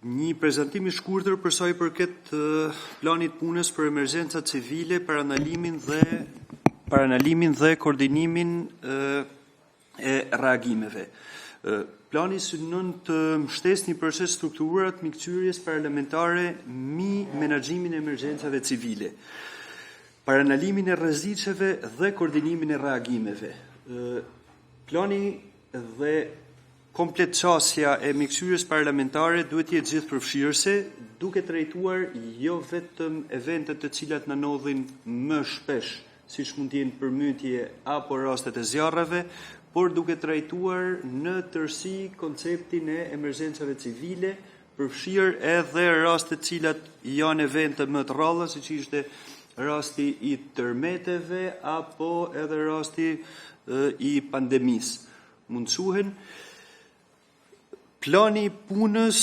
Një prezantim i shkurtër për sa i përket planit punës për emergjenca civile, parandalimin dhe koordinimin e reagimeve. Plani synon të mbështesë një proces strukturuar të mikëqyrjes parlamentare mbi menaxhimin e emergjencave civile, paranalimin e rreziqeve dhe koordinimin e reagimeve. Plani dhe kompletësja e mikëqyrjes parlamentare duhet të jetë gjithëpërfshirëse, duke trajtuar jo vetëm eventet të cilat na ndodhin më shpesh, siç mund të jenë përmytje apo rastet e zjarreve, por duke trajtuar në tërësi konceptin e emergjencave civile, përfshirë edhe raste të cilat janë evente më të rralla, siç ishte rasti i tërmeteve apo edhe rasti i pandemisë. Mundsuhen. Plani punës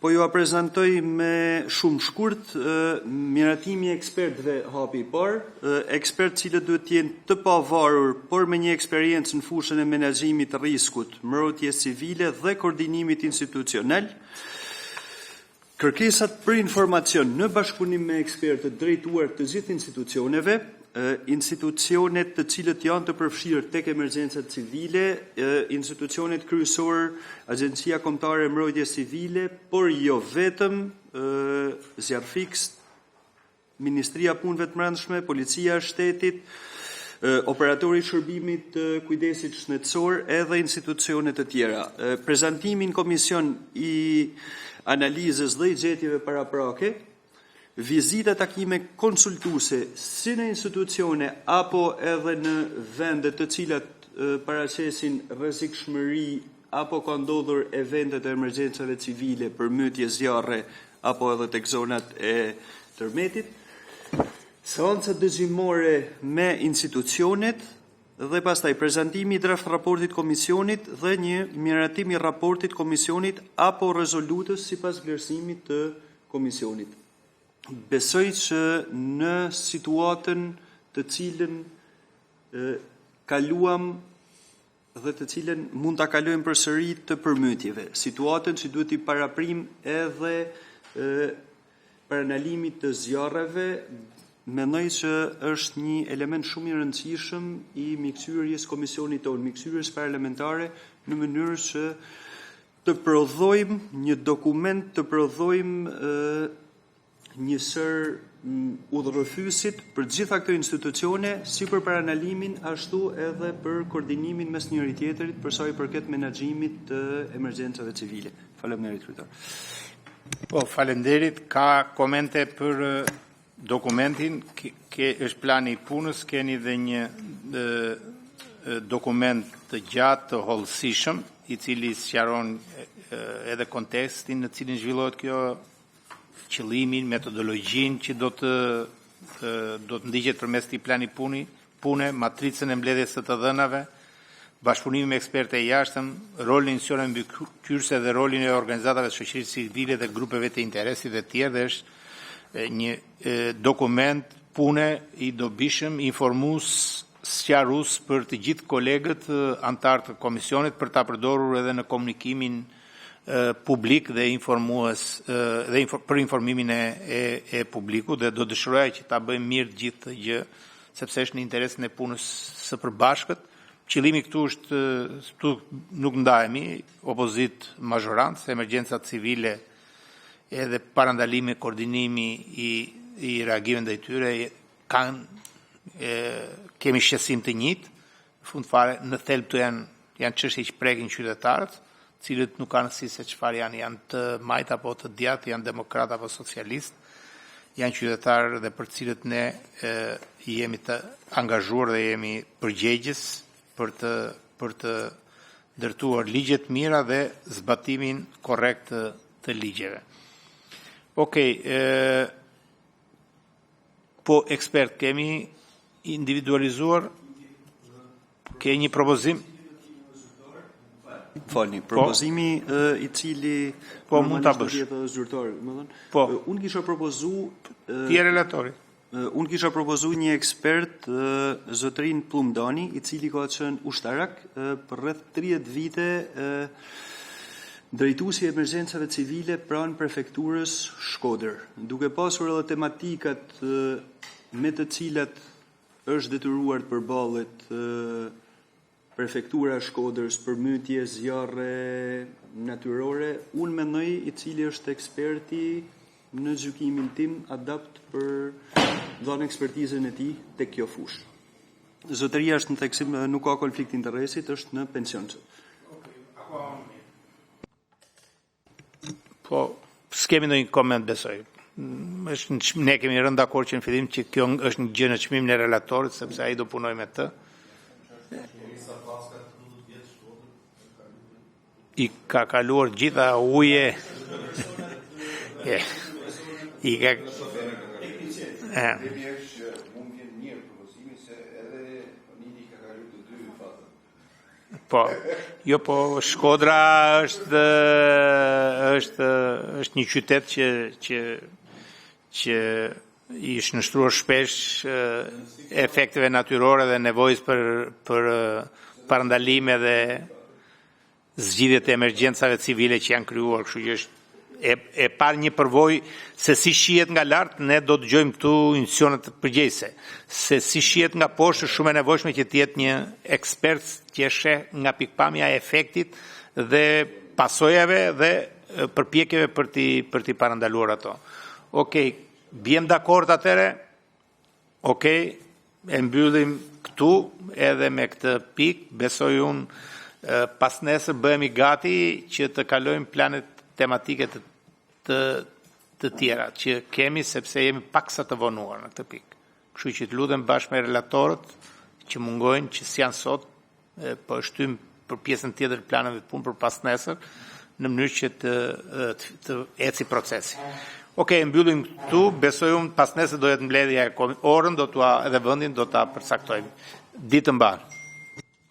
po ju a prezantoj me shumë shkurt, miratimi i ekspertëve hapi i parë, ekspertë cilët duhet të jenë të pavarur, por me një eksperiencë në fushën e menaxhimit të rrezikut, mbrojtjes civile dhe koordinimit institucional. Kërkesat për informacion në bashkëpunim me ekspertët drejtuar të gjithë institucioneve, institucionet të cilët janë të përfshirë tek emergjencat civile, institucionet kryesor, Agjencia Kombëtare e Mbrojtjes Civile, por jo vetëm, Zjarfix, Ministria e Punëve të Brendshme, Policia e Shtetit, operatori i shërbimit të kujdesit shëndetësor edhe institucione të tjera. Prezantimin komision i analizës dhe i gjetjeve paraprake, vizita takime konsultuese si në institucione apo edhe në vendet të cilat paraqesin rrezikshmëri apo ka ndodhur eventet e emergjencave civile, përmytje, zjarre apo edhe tek zonat e tërmetit, seanca dëgjimore me institucionet dhe pastaj prezantimi i draft raportit komisionit dhe një miratim i raportit komisionit apo rezolutës sipas vlerësimit të komisionit. Besoj që në situatën të cilën kaluam dhe të cilën mund ta kalojmë përsëri të përmytjeve. Situatën që duhet i paraprim edhe paranalimit të zjarreve, mendoj që është një element shumë i rëndësishëm i mikësyrjes komisionit tonë, mikësyrjes parlamentare, në mënyrë që të prodhojmë një dokument, të prodhojmë njësër udhërrëfysit për gjitha këto institucione, si për paranalimin, ashtu edhe për koordinimin mes njëri tjetrit për sa i përket menaxhimit të emergjencave civile. Faleminderit, kryetar. Po, faleminderit. Ka komente për dokumentin, është plani i punës, keni dhe një dokument të gjatë të hollësishëm, i cili sqaron edhe kontekstin në cilin zhvillohet kjo, qëllimin, metodologjinë që do të ndiqet përmes këtij plani pune, matricën e mbledhjes së të dhënave, bashkëpunimi me ekspertë e jashtëm, rolin e institucioneve mbikëqyrëse dhe rolin e organizatave të shoqërisë civile dhe grupeve të interesit dhe tjerë, dhe është një dokument pune i dobishëm, informues, sqarues për të gjithë kolegët antar të komisionit për ta përdorur edhe në komunikimin publik dhe informues dhe për informimin e publikut, dhe do dëshiroja që ta bëjmë mirë gjithë të gjë, sepse është në interesin e punës së përbashkët. Qëllimi këtu është, këtu nuk ndajemi, opozit mazhorant, se emergjencat civile edhe parandalimi, koordinimi i reagimit ndaj tyre kemi shqetësim të njëjtë, në fund fare në thelb të janë çështje që prekin qytetarët, cilët nuk kanë si se çfarë janë të majt apo të djathtë, janë demokrat apo socialist, janë qytetarë dhe për cilët ne jemi të angazhuar dhe jemi përgjegjës për të ndërtuar ligje të mira dhe zbatimin korrekt të ligjeve. Okej, po ekspert kemi individualizuar, ke një propozim? Falni, propozimi i cili mund ta bësh. Po, unë kisha propozuar ti je relatori. Unë kisha propozuar një ekspert, zotrin Plumdani, i cili ka qenë ushtarak për rreth 30 vite drejtuesi i emergjencave civile pranë prefekturës Shkodër, duke pasur edhe tematikat me të cilat është detyruar të përballet prefektura e Shkodrës, përmytje, zjarre natyrore, unë mendoj i cili është eksperti në gjykimin tim adapt për dhënë ekspertizën e tij tek kjo fushë. Zotëria është në theksim, nuk ka konflikt interesit, është në pension. Po, s'kemi ndonjë koment, besoj. Ne kemi rënë dakord që në fillim që kjo është një gjë në çmimin e relatorit, sepse ai do punoj me të. I ka kaluar gjitha uje. I ka Po, jo, po Shkodra është një qytet që i shënështruar shpesh efekteve natyrore dhe nevojës për parandalime dhe zgjidhjet e emergjencave civile që janë krijuar, kështu që është e parë një përvojë se si shihet nga lart, ne do të dëgjojmë këtu institucione të përgjegjëse. Se si shihet nga poshtë është shumë e nevojshme që të jetë një ekspert që sheh nga pikpamja e efektit dhe pasojave dhe përpjekjeve për t'i parandaluar ato. Okej, bjem dakord atëre? Okej, e mbyllim këtu edhe me këtë pikë, besoj unë pas nesër bëhemi gati që të kalojmë planet tematike të tjera që kemi, sepse jemi paksa të vonuar në këtë pikë. Kështu që të lutem bashkë me relatorët që mungojnë, që s'janë sot, po e shtym për pjesën tjetër planeve të punë për pas nesër, në mënyrë që të eci procesi. Okej, mbyllim këtu, besoj unë pas nesër do jetë mbledhja e orën, edhe vendin do ta përcaktojmë. Ditë mbarë.